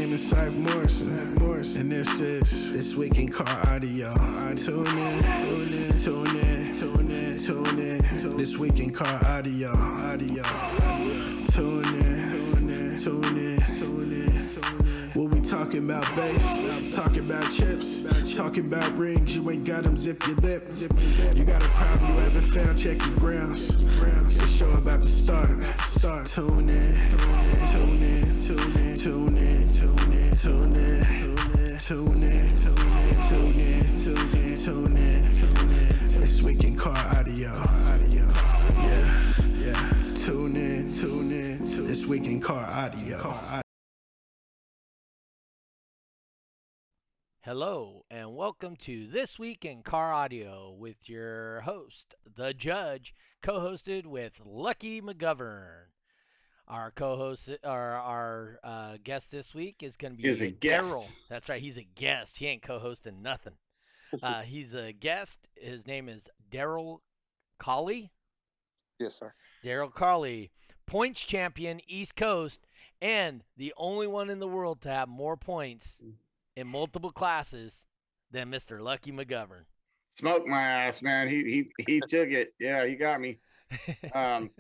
name is Saif Morrison, and this is This Week in Car Audio. Tune in. This Week in Car Audio. Tune in. We'll be talking about bass, talking about chips, talking about rings. You ain't got them, zip your lip. You got a problem you haven't found, check your grounds. The show about to start. Tune in. This Week in Car Audio. Yeah. Tune in. This Week in Car Audio. Hello, and welcome to This Week in Car Audio with your host, The Judge, co-hosted with Lucky McGovern. Our co-host, our guest this week is going to be He's a guest. Darrell. That's right, he's a guest. He ain't co-hosting nothing. He's a guest. His name is Darrell Cawley. Yes, sir. Darrell Cawley, points champion, East Coast, and the only one in the world to have more points in multiple classes than Mr. Lucky McGovern. Smoked my ass, man. He took it. Yeah, he got me.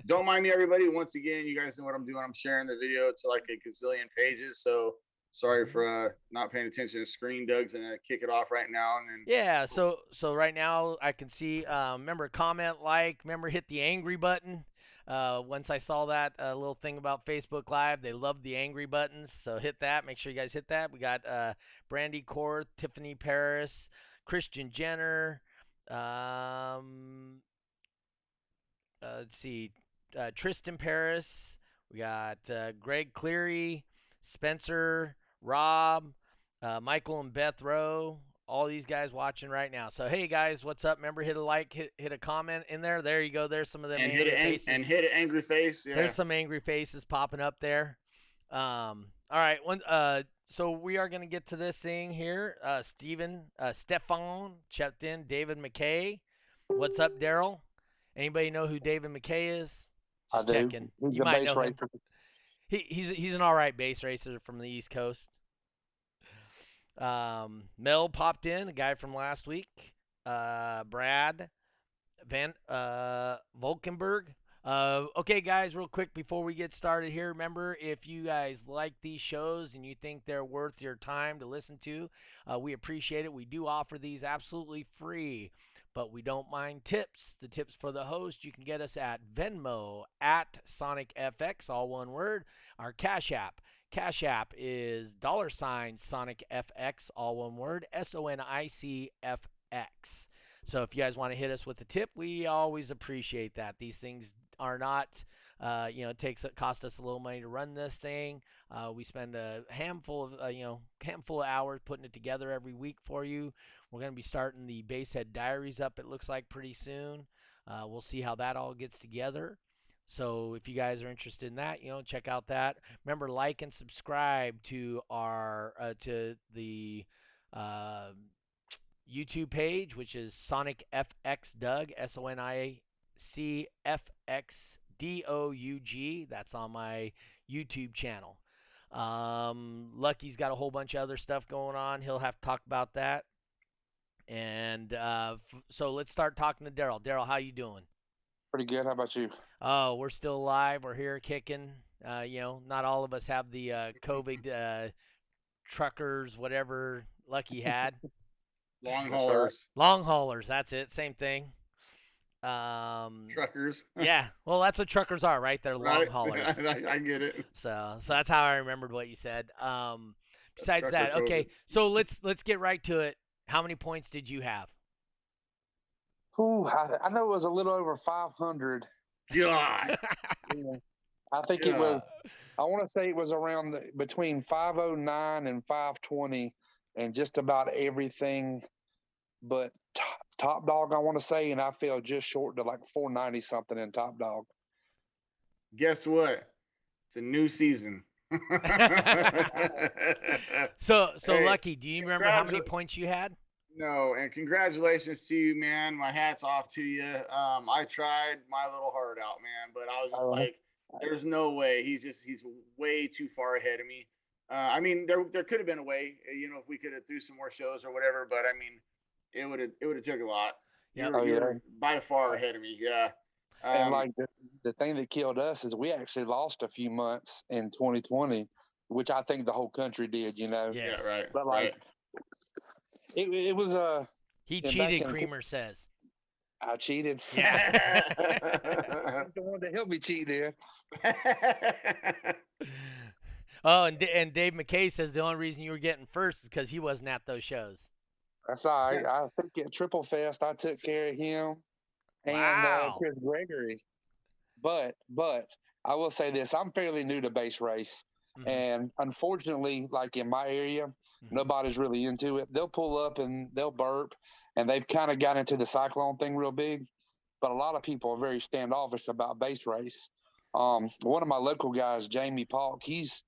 Don't mind me, everybody. Once again, you guys know what I'm doing. I'm sharing the video to like a gazillion pages. So sorry for not paying attention to the screen. Doug's gonna kick it off right now. And then Yeah, so right now I can see, remember comment, like, remember hit the angry button. Once I saw that little thing about Facebook Live, they love the angry buttons, so hit that. Make sure you guys hit that. We got Brandy Korth, Tiffany Paris, Christian Jenner, let's see, Tristan Paris. We got Greg Cleary, Spencer, Rob, Michael and Beth Rowe. All these guys watching right now. So, hey, guys, what's up? Remember, hit a like, hit a comment in there. There you go. There's some of them angry faces. And hit an angry face. Yeah. There's some angry faces popping up there. All right. So we are going to get to this thing here. Stefan checked in. David McKay. What's up, Darrell? Anybody know who David McKay is? Just I do. checking. He's You a might base know him. racer. He's an all right base racer from the East Coast. Mel popped in, the guy from last week. Brad Van Volkenberg. Okay, guys, real quick before we get started here, remember, if you guys like these shows and you think they're worth your time to listen to, we appreciate it. We do offer these absolutely free, but we don't mind tips. The tips for the host, you can get us at Venmo, at SonicFX, all one word. Our Cash App is $SonicFX, all one word, SONICFX. So if you guys want to hit us with a tip, we always appreciate that. These things are not, it costs us a little money to run this thing. We spend a handful of hours putting it together every week for you. We're going to be starting the Basehead Diaries up, it looks like, pretty soon. We'll see how that all gets together. So if you guys are interested in that, check out that. Remember, like and subscribe to our the YouTube page, which is Sonic FX Doug, SONICFX DOUG. That's on my YouTube channel. Lucky's got a whole bunch of other stuff going on. He'll have to talk about that. And so let's start talking to Darrell. Darrell, how you doing? Pretty good. How about you? Oh, we're still alive. We're here kicking. Not all of us have the COVID truckers, whatever Lucky had. long haulers. Long haulers, that's it. Same thing. Truckers. Yeah, well, that's what truckers are, right? They're long haulers. I get it. So that's how I remembered what you said. Besides that, okay, so let's get right to it. How many points did you have? Ooh, I know it was a little over 500. God. I think it was. I want to say it was around between 509 and 520, and just about everything, but top dog. I want to say, and I fell just short to like 490 something in top dog. Guess what? It's a new season. So Hey, Lucky, do you remember how many points you had? No, and congratulations to you, man. My hat's off to you. I tried my little heart out, man, but I was just like, there's no way. He's way too far ahead of me. I mean, there could have been a way, if we could have threw some more shows or whatever. But I mean, it would have took a lot. Yep. You were by far ahead of me. Yeah. And like the thing that killed us is we actually lost a few months in 2020, which I think the whole country did. Yes. Yeah, right. But like it was he and cheated. Creamer says. I cheated. Yeah. He's the one that helped me cheat there. Oh, and Dave McKay says the only reason you were getting first is because he wasn't at those shows. That's all right. I think at Triple Fest I took care of him and Chris Gregory. But I will say this: I'm fairly new to base race, and unfortunately, like in my area, nobody's really into it. They'll pull up and they'll burp, and they've kind of got into the cyclone thing real big. But a lot of people are very standoffish about base race. One of my local guys, Jamie Paulk, he's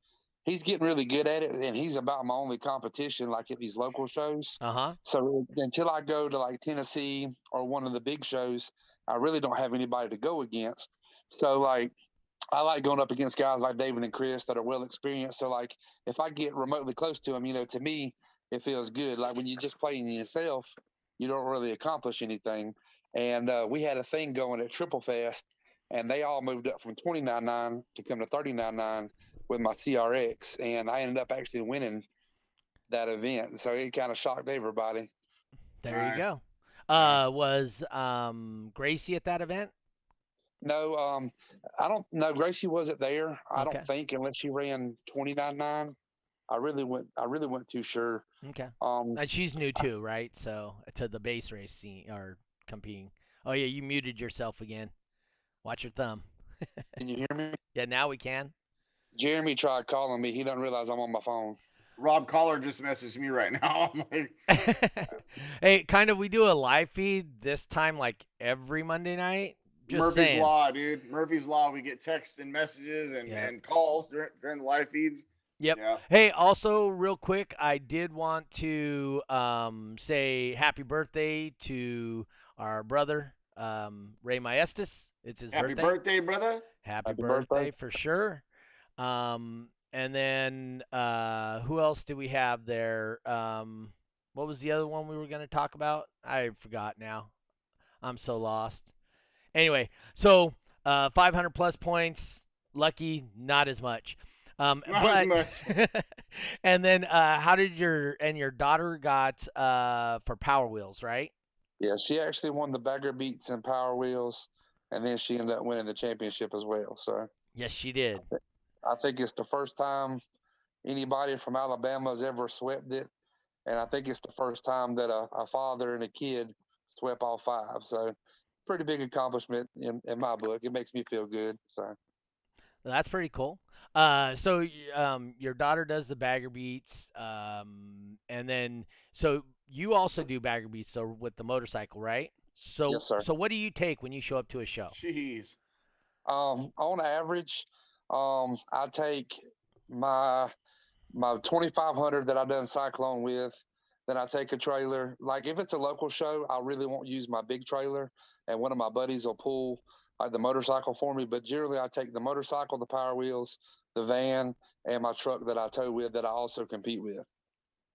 getting really good at it, and he's about my only competition, like at these local shows. So until I go to like Tennessee or one of the big shows, I really don't have anybody to go against. So like, I like going up against guys like David and Chris that are well experienced. So like, if I get remotely close to them, to me, it feels good. Like when you're just playing yourself, you don't really accomplish anything. And we had a thing going at Triple Fest, and they all moved up from 29.9 to come to 39.9 with my CRX, and I ended up actually winning that event. So it kind of shocked everybody. There you go. Was Gracie at that event? No, I don't know. Gracie wasn't there. I don't think, unless she ran 29.9. I really wasn't too sure. Okay. And she's new too, right? So to the base race scene or competing. Oh yeah, you muted yourself again. Watch your thumb. Can you hear me? Yeah, now we can. Jeremy tried calling me. He doesn't realize I'm on my phone. Rob Collar just messaged me right now. I'm like, hey, we do a live feed this time, like every Monday night. Just Murphy's saying. Law, dude. Murphy's Law. We get texts and messages and calls during the live feeds. Yep. Yeah. Hey, also real quick, I did want to say happy birthday to our brother, Ray Maestas. It's his birthday. Happy birthday, brother. Happy birthday for sure. And then who else do we have there? What was the other one we were going to talk about? I forgot now. I'm so lost. Anyway, so 500 plus points. Lucky, not as much. Not as much. And then how did your daughter got for Power Wheels, right? Yeah, she actually won the Bagger Beats and Power Wheels, and then she ended up winning the championship as well. So yes, she did. I think it's the first time anybody from Alabama has ever swept it, and I think it's the first time that a father and a kid swept all five. So pretty big accomplishment in my book. It makes me feel good. So that's pretty cool. So your daughter does the Bagger Beats, and then so you also do Bagger Beats, so with the motorcycle, right? So yes, sir. So what do you take when you show up to a show? Jeez. On average, I take my 2500 that I done Cyclone with. Then I take a trailer. Like if it's a local show, I really won't use my big trailer, and one of my buddies will pull like the motorcycle for me. But generally, I take the motorcycle, the Power Wheels, the van, and my truck that I tow with that I also compete with.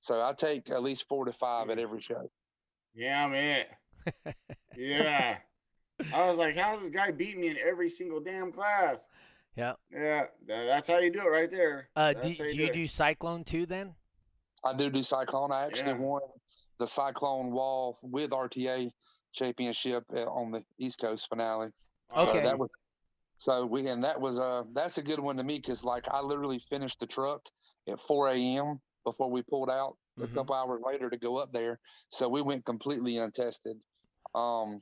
So I take at least 4 to 5 at every show. Yeah, man. Yeah. I was like, how's this guy beating me in every single damn class? Yeah. Yeah, that's how you do it right there. Do you do Cyclone too then? I do Cyclone. I actually won the Cyclone Wall with RTA championship on the East Coast finale. Okay. That's a good one to me because like I literally finished the truck at 4 a.m. before we pulled out a couple hours later to go up there. So we went completely untested. So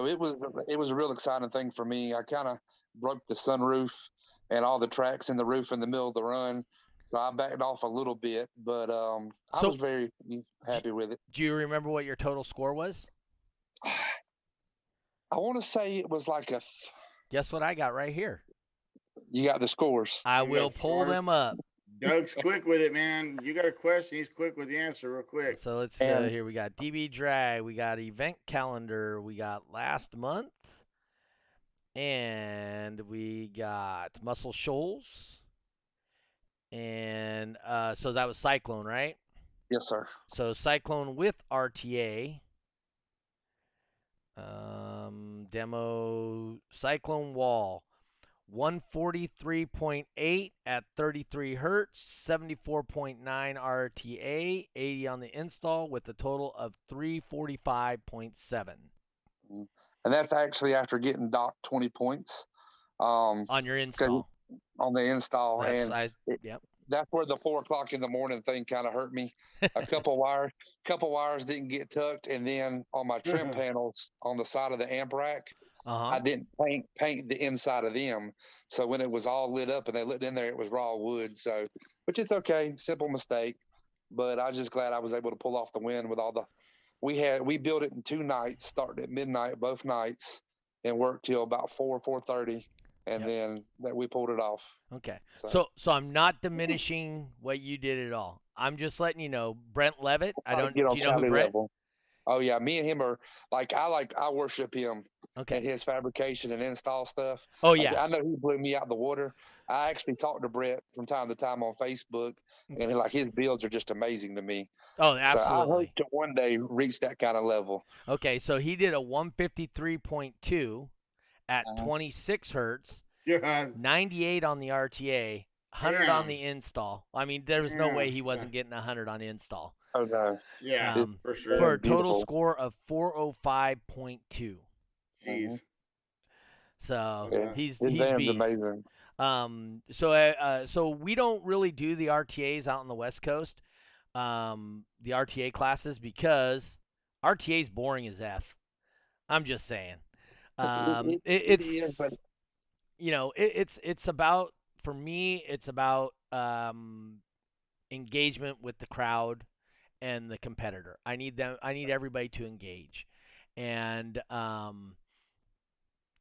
it was a real exciting thing for me. I kind of broke the sunroof and all the tracks in the roof in the middle of the run. So I backed off a little bit, but I was very happy with it. Do you remember what your total score was? I want to say it was like Guess what I got right here? You got the scores. I will pull them up. Doug's quick with it, man. You got a question, he's quick with the answer real quick. So let's go here. We got DB Drag. We got event calendar. We got last month. And we got Muscle Shoals. And So that was Cyclone, right? Yes, sir. So Cyclone with RTA. Demo Cyclone wall. 143.8 at 33 hertz, 74.9 RTA, 80 on the install with a total of 345.7. And that's actually after getting docked 20 points. On your install. On the install. Yep. That's where the 4 o'clock in the morning thing kind of hurt me. A couple wires didn't get tucked. And then on my trim panels on the side of the amp rack, I didn't paint the inside of them. So when it was all lit up and they lit in there, it was raw wood. So, which is okay, simple mistake. But I was just glad I was able to pull off the win with all the. We built it in 2 nights, started at midnight both nights, and worked till about 4:30, and then we pulled it off. Okay. So I'm not diminishing what you did at all. I'm just letting you know, Brent Levitt. Do you know who Brent? Level. Oh yeah, me and him are I worship him. Okay. And his fabrication and install stuff. Oh yeah. I know he blew me out the water. I actually talked to Brett from time to time on Facebook, and his builds are just amazing to me. Oh, absolutely. So I hope to one day reach that kind of level. Okay, so he did a 153.2 at 26 hertz, 98 on the RTA, 100 on the install. I mean, there was no way he wasn't getting 100 on install. Oh no. Yeah, for sure. For a total score of 405.2. Jeez. So he's beast. Amazing. So we don't really do the RTAs out on the West Coast, the RTA classes, because RTA is boring as F. I'm just saying. It's about, for me, it's about engagement with the crowd and the competitor. I need everybody to engage, and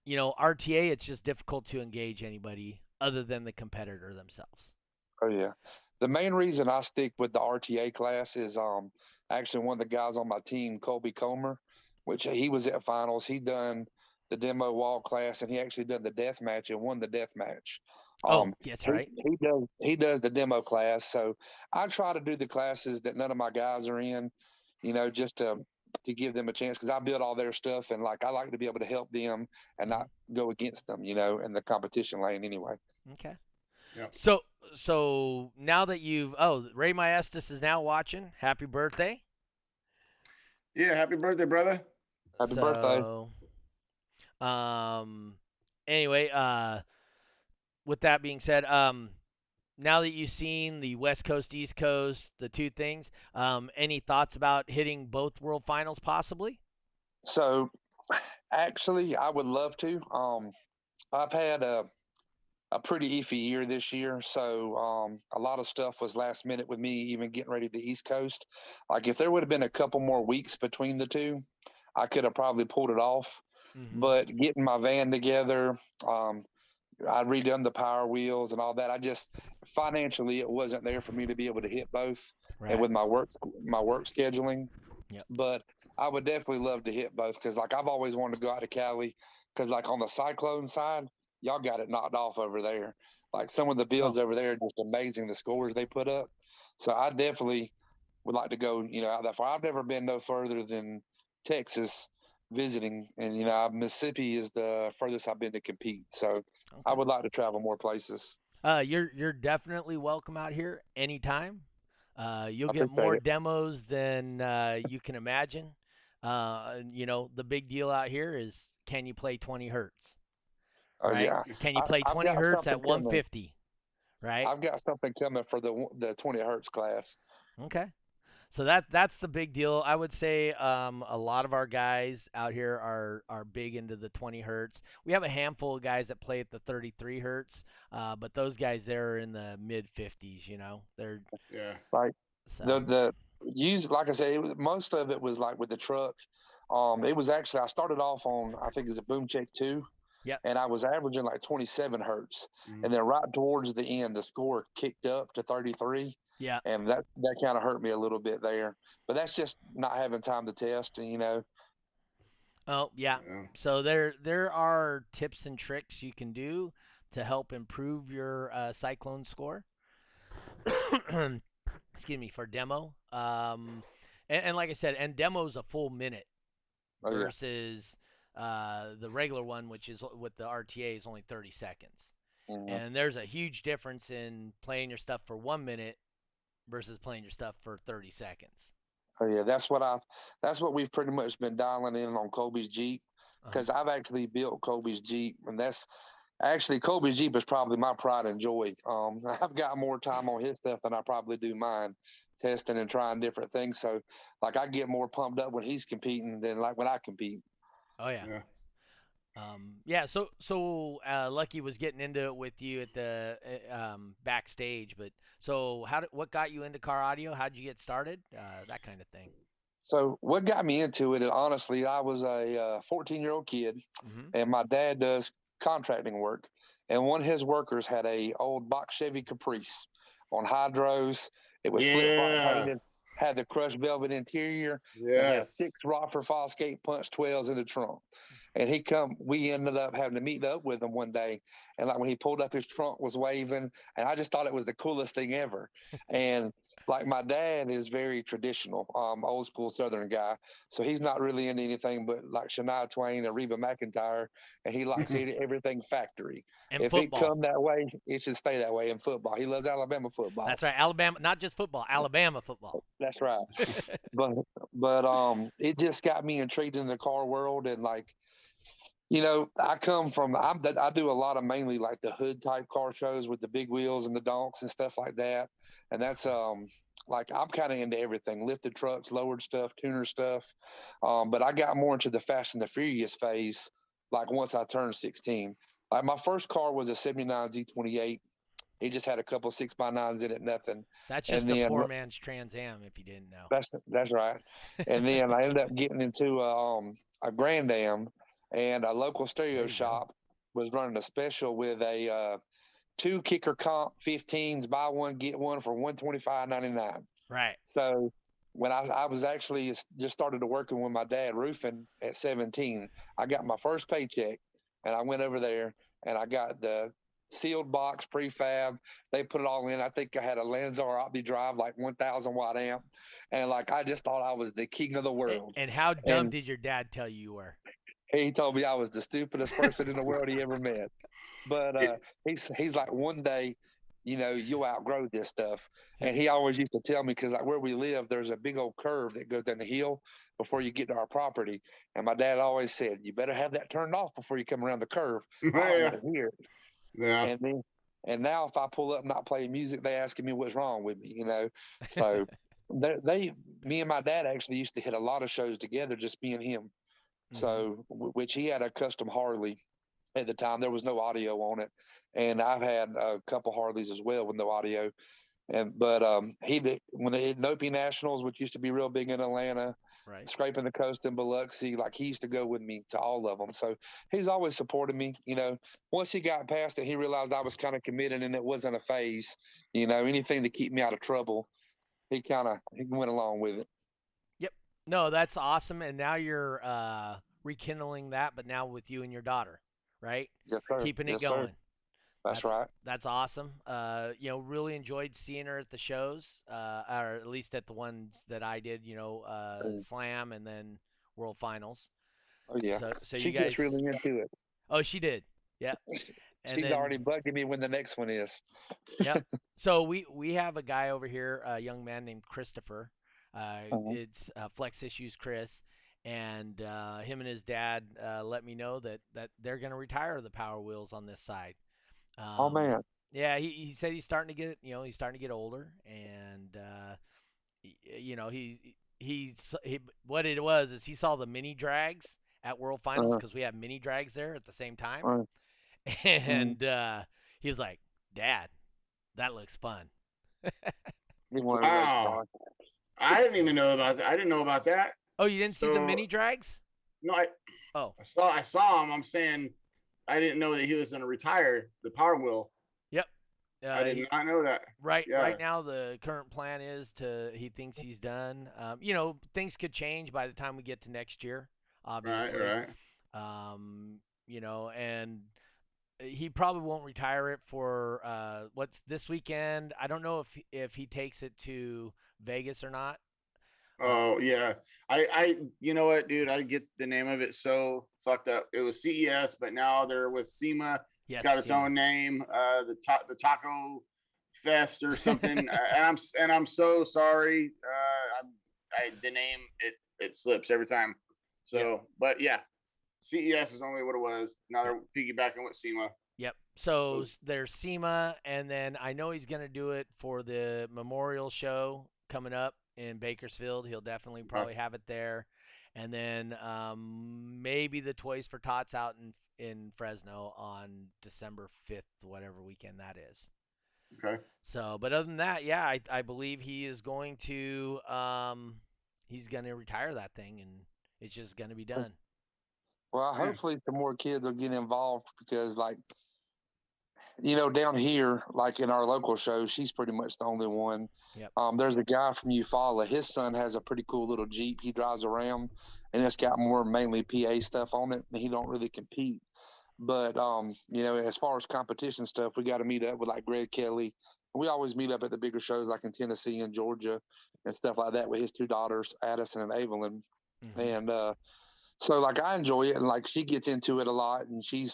RTA, it's just difficult to engage anybody other than the competitor themselves. Oh yeah. The main reason I stick with the RTA class is actually one of the guys on my team, Colby Comer, which he was at finals. He done the demo wall class, and he actually done the death match and won the death match. That's right. He does the demo class. So I try to do the classes that none of my guys are in, just to give them a chance, because I build all their stuff, and I like to be able to help them and not go against them, in the competition lane anyway. Okay. Yep. So now that Ray Maestas is now watching. Happy birthday. Yeah, happy birthday, brother. Happy birthday. Anyway, with that being said, now that you've seen the West Coast, East Coast, the two things, any thoughts about hitting both World Finals possibly? So, actually, I would love to. I've had a pretty iffy year this year, so a lot of stuff was last minute with me even getting ready to East Coast. If there would have been a couple more weeks between the two, I could have probably pulled it off. Mm-hmm. But getting my van together, I redone the power wheels and all that. Financially, it wasn't there for me to be able to hit both, right. And with my work scheduling. Yep. But I would definitely love to hit both, because I've always wanted to go out to Cali, because on the Cyclone side, y'all got it knocked off over there. Some of the builds over there are just amazing, the scores they put up. So I definitely would like to go, out that far. I've never been no further than Texas visiting, and Mississippi is the furthest I've been to compete. So okay. I would like to travel more places. You're definitely welcome out here anytime. You'll get more demos than you can imagine. The big deal out here is, can you play 20 hertz? Oh right? yeah. Can you play 20 hertz at 150? Right. I've got something coming for the 20 hertz class. Okay. So that's the big deal. I would say a lot of our guys out here are big into the 20 hertz. We have a handful of guys that play at the 33 hertz, but those guys, they're in the mid 50s. They're the use, like I said, most of it was with the truck. It was actually, I started off on, I think it's a Boom Check 2. Yeah. And I was averaging 27 hertz, and then right towards the end, the score kicked up to 33. Yeah. And that kind of hurt me a little bit there. But that's just not having time to test, Oh, yeah. So there are tips and tricks you can do to help improve your Cyclone score. excuse me, for demo. And like I said, and demo's a full minute Oh yeah. versus the regular one, which is with the RTA, is only 30 seconds. Mhm. And there's a huge difference in playing your stuff for 1 minute versus playing your stuff for 30 seconds. Oh yeah, that's what we've pretty much been dialing in on Kobe's Jeep, because I've actually built Kobe's Jeep, and that's actually Kobe's Jeep is probably my pride and joy. I've got more time on his stuff than I probably do mine, testing and trying different things. So like I get more pumped up when he's competing than like when I compete. Oh yeah. Yeah. Yeah, so Lucky was getting into it with you at the backstage, but so what got you into car audio? How'd you get started? That kind of thing. So what got me into it, and honestly, I was a 14-year-old kid, Mm-hmm. and my dad does contracting work, and one of his workers had a old box Chevy Caprice on hydros. It was flip flop Yeah. painted, had the crushed velvet interior, and had Yes. 6 Rockford Fosgate punch 12s in the trunk. And we ended up having to meet up with him one day, and like when he pulled up, his trunk was waving, and I just thought it was the coolest thing ever. And like my dad is very traditional, old school Southern guy. So he's not really into anything but like Shania Twain or Reba McEntire, and he likes everything factory. And If football. it come that way, it should stay that way in football. He loves Alabama football. That's right, Alabama, not just football, Alabama football. That's right. but it just got me intrigued in the car world, and like, you know, I do a lot of mainly like the hood type car shows with the big wheels and the donks and stuff like that. And that's like I'm kind of into everything, lifted trucks, lowered stuff, tuner stuff. But I got more into the Fast and the Furious phase like once I turned 16. Like my first car was a 79 Z28. He just had a couple 6x9s in it, nothing. That's And just a then poor man's Trans Am, if you didn't know. that's right. And then I ended up getting into a Grand Am, and a local stereo shop was running a special with a 2 kicker comp 15s, buy one get one for $125.99. Right. So when I was actually just started to working with my dad roofing at 17, I got my first paycheck, and I went over there and I got the sealed box prefab. They put it all in. I think I had a Lanzar OptiDrive, like 1,000 watt amp, and like I just thought I was the king of the world. And how dumb did your dad tell you were? He told me I was the stupidest person in the world he ever met. But he's like, one day, you know, you'll outgrow this stuff. And he always used to tell me, because like where we live, there's a big old curve that goes down the hill before you get to our property. And my dad always said, you better have that turned off before you come around the curve. I don't want to hear it. Yeah. And now if I pull up not playing music, they asking me what's wrong with me, you know. So me and my dad actually used to hit a lot of shows together, just me and him. So, which he had a custom Harley at the time. There was no audio on it, and I've had a couple Harleys as well with no audio. But he did when they had Nopi Nationals, which used to be real big in Atlanta, right, scraping the coast in Biloxi. Like he used to go with me to all of them. So he's always supported me. You know, once he got past it, he realized I was kind of committed and it wasn't a phase. You know, anything to keep me out of trouble, he went along with it. Yep. No, that's awesome. And now you're rekindling that, but now with you and your daughter, right? Yes, sir. Keeping it Yes, going. Sir. That's right. That's awesome. You know, really enjoyed seeing her at the shows, or at least at the ones that I did. You know, Slam and then World Finals. Oh yeah. So she you guys gets really into it. Oh, she did. Yeah. And She's already bugging me when the next one is. Yep. So we have a guy over here, a young man named Christopher. It's Flex Issues Chris, and him and his dad let me know that they're going to retire the Power Wheels on this side. Oh man. Yeah, he said he's starting to get older, and you know what it was is he saw the mini drags at World Finals because we have mini drags there at the same time, and he was like, "Dad, that looks fun." Wow. I didn't even know about that. I didn't know about that. Oh, you didn't see the mini drags? No, I saw him. I'm saying I didn't know that he was going to retire the Power Wheel. Yep. I did not know that. Right now, the current plan is he thinks he's done. You know, things could change by the time we get to next year, obviously. Right. You know, and he probably won't retire it for what's this weekend. I don't know if he takes it to Vegas or not. Oh yeah, I you know what, dude? I get the name of it so fucked up. It was CES, but now they're with SEMA. Yes, It's got its SEMA. own name, the Taco Fest or something. And I'm so sorry. The name it slips every time. So, Yep. but yeah, CES is only what it was. Now they're piggybacking with SEMA. Yep. So there's SEMA, and then I know he's gonna do it for the Memorial Show coming up in Bakersfield. He'll definitely probably have it there, and then maybe the Toys for Tots out in Fresno on December 5th, whatever weekend that is. Okay. So, but other than that, yeah, I believe he is going to he's gonna retire that thing, and it's just gonna be done. Well, hopefully some more kids will get involved because, like, you know, down here, like in our local show, she's pretty much the only one. Yep. There's a guy from Eufaula. His son has a pretty cool little Jeep he drives around, and it's got more mainly PA stuff on it, and he don't really compete. But, you know, as far as competition stuff, we got to meet up with, like, Greg Kelly. We always meet up at the bigger shows like in Tennessee and Georgia and stuff like that with his two daughters, Addison and Evelyn. Mm-hmm. And so, like, I enjoy it, and, like, she gets into it a lot, and she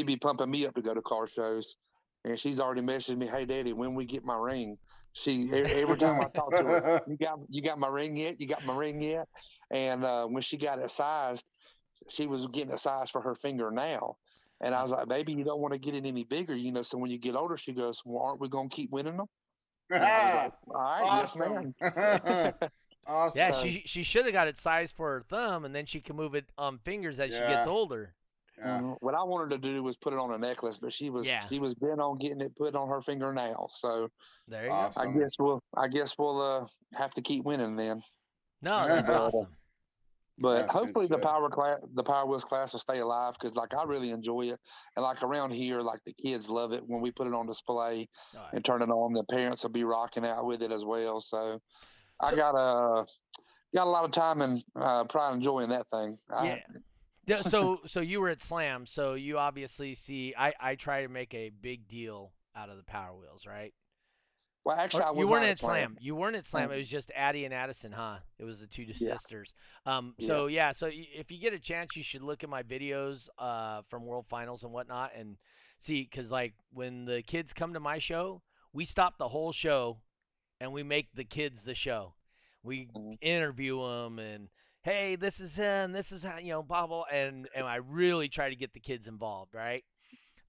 be pumping me up to go to car shows, and she's already messaged me, "Hey, Daddy, when we get my ring?" She every time I talk to her, you got my ring yet? You got my ring yet? And when she got it sized, she was getting it sized for her finger now, and I was like, "Baby, you don't want to get it any bigger, you know." So when you get older, she goes, "Well, aren't we gonna keep winning them?" And I was like, "All right, Awesome. yes, ma'am." Awesome. Yeah, she should have got it sized for her thumb, and then she can move it on fingers as she gets older. Yeah. What I wanted to do was put it on a necklace, but she was bent on getting it put on her finger now. So there you awesome. go. I guess we'll have to keep winning then. No, that's awesome. But That's hopefully the Power Wheels class will stay alive because, like, I really enjoy it, and like around here, like, the kids love it when we put it on display and turn it on. The parents will be rocking out with it as well. So I got a lot of time and pride enjoying that thing. Yeah. So you were at Slam, so you obviously see. I try to make a big deal out of the Power Wheels, right? Well, actually, you weren't at Slam. You weren't at Slam. It was just Addie and Addison, huh? It was the two sisters. So if you get a chance, you should look at my videos from World Finals and whatnot and see, because, like, when the kids come to my show, we stop the whole show and we make the kids the show. We interview them and, hey, this is him, this is how, you know, blah, blah, and I really try to get the kids involved, right?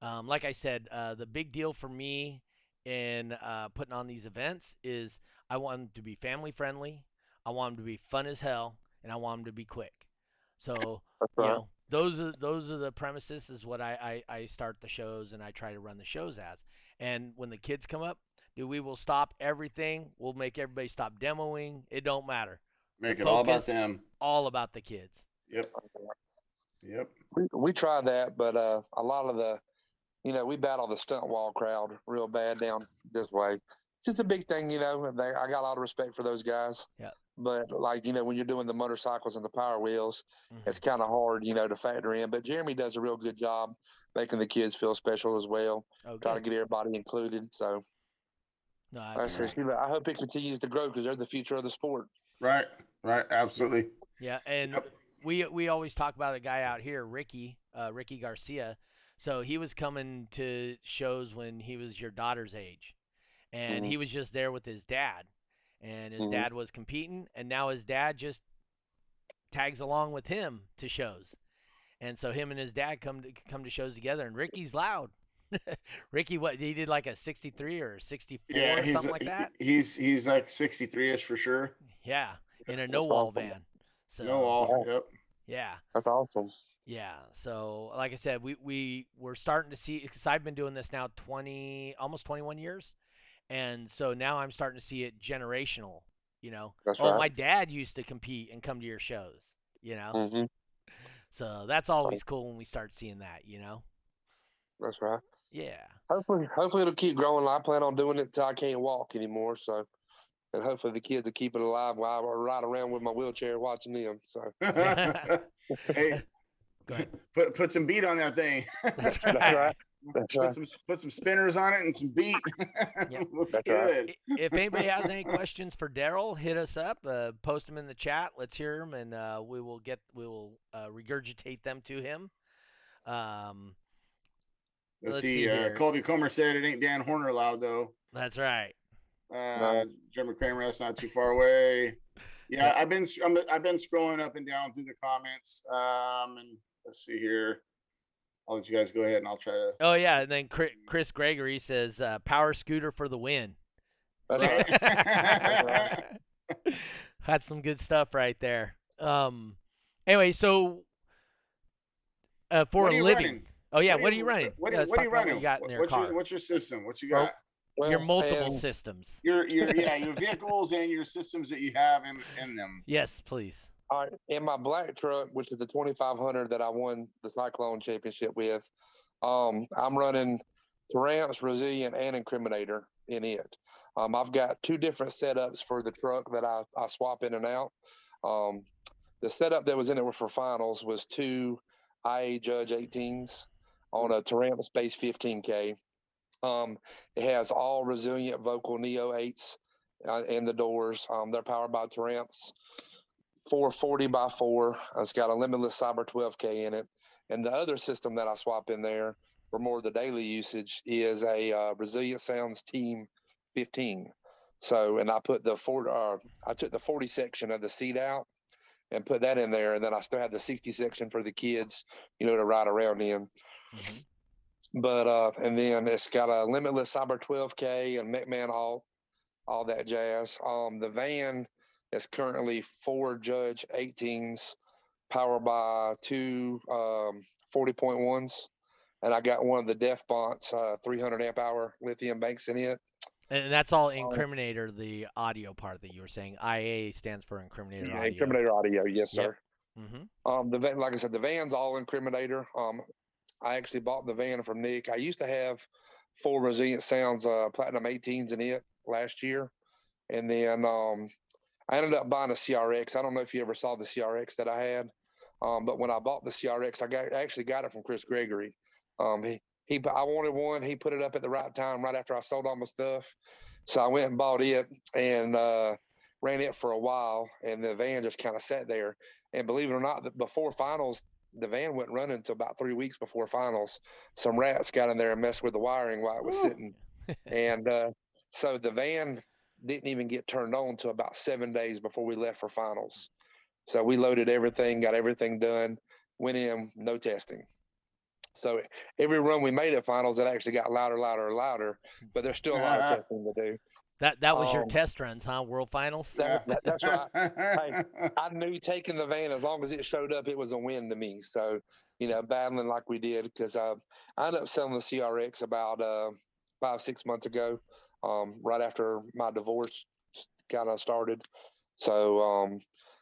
Like I said, the big deal for me in putting on these events is I want them to be family friendly, I want them to be fun as hell, and I want them to be quick. So, you know, those are the premises is what I start the shows and I try to run the shows as. And when the kids come up, dude, we will stop everything. We'll make everybody stop demoing. It don't matter. Make it all about them. All about the kids. Yep. We tried that, but a lot of the, you know, we battle the stunt wall crowd real bad down this way. It's just a big thing, you know. I got a lot of respect for those guys. Yeah. But, like, you know, when you're doing the motorcycles and the Power Wheels, it's kind of hard, you know, to factor in. But Jeremy does a real good job making the kids feel special as well. Try to get everybody included. So, no, I hope it continues to grow because they're the future of the sport. Right. Absolutely. Yeah, and we always talk about a guy out here, Ricky Garcia. So he was coming to shows when he was your daughter's age, and he was just there with his dad, and his dad was competing, and now his dad just tags along with him to shows, and so him and his dad come to shows together, and Ricky's loud. Ricky, what he did, like a 63 or 64 or something like that? He's like 63ish for sure. Yeah, in a no-wall van. So, no wall, yep. Yeah. That's awesome. Yeah, so like I said, we're starting to see, because I've been doing this now almost 21 years, and so now I'm starting to see it generational, you know. That's right. My dad used to compete and come to your shows, you know. So that's always cool when we start seeing that, you know. That's right. Yeah. Hopefully it'll keep growing. I plan on doing it till I can't walk anymore, so. And hopefully the kids will keep it alive while I ride around with my wheelchair watching them. So, hey, put some beat on that thing. That's right. Put some spinners on it and some beat. Yep. Good. If anybody has any questions for Darrell, hit us up. Post them in the chat. Let's hear them, and we will regurgitate them to him. Let's see here. Colby Comer said it ain't Dan Horner loud though. That's right. Jeremy Kramer, that's not too far away. Yeah, I've been scrolling up and down through the comments. And let's see here. I'll let you guys go ahead and I'll try to. Oh yeah, and then Chris Gregory says power scooter for the win. That's right. That's some good stuff right there. Anyway, so for a living. Running? Oh yeah, what are you running? What are you running? You got in their car. What's your system? What you got? Well, your multiple systems. Your vehicles and your systems that you have in them. Yes, please. All right, in my black truck, which is the 2500 that I won the Cyclone Championship with, I'm running Taramps, Resilient, and Incriminator in it. I've got two different setups for the truck that I swap in and out. The setup that was in it for finals was two IA Judge 18s on a Taramp Space 15K. It has all Resilient Vocal Neo 8s in the doors. They're powered by Taramps. 440x4. It's got a limitless Cyber 12K in it. And the other system that I swap in there for more of the daily usage is a Resilient Sounds Team 15. So, and I put I took the 40 section of the seat out and put that in there. And then I still had the 60 section for the kids, to ride around in. Mm-hmm. But, and then it's got a limitless Cyber 12K and McMahon all that jazz. The van is currently 4 Judge 18s powered by two 40.1s. And I got one of the Def Bonts 300 amp hour lithium banks in it. And that's all Incriminator, the audio part that you were saying. IA stands for Incriminator audio. Incriminator audio, yes, sir. Yep. Mm-hmm. The van, like I said, the van's all Incriminator. I actually bought the van from Nick. I used to have 4 Resilient Sounds Platinum 18s in it last year. And then I ended up buying a CRX. I don't know if you ever saw the CRX that I had, but when I bought the CRX, I actually got it from Chris Gregory. I wanted one. He put it up at the right time, right after I sold all my stuff. So I went and bought it and ran it for a while, and the van just kind of sat there. And believe it or not, before finals, the van went running until about 3 weeks before finals. Some rats got in there and messed with the wiring while it was sitting. And so the van didn't even get turned on until about 7 days before we left for finals. So we loaded everything, got everything done, went in, no testing. So every run we made at finals, it actually got louder, but there's still a lot of testing to do. That was your test runs, huh? World finals? That's right. Hey, I knew taking the van, as long as it showed up, it was a win to me. So, battling like we did, because I ended up selling the CRX about 5-6 months ago, right after my divorce kind of started. So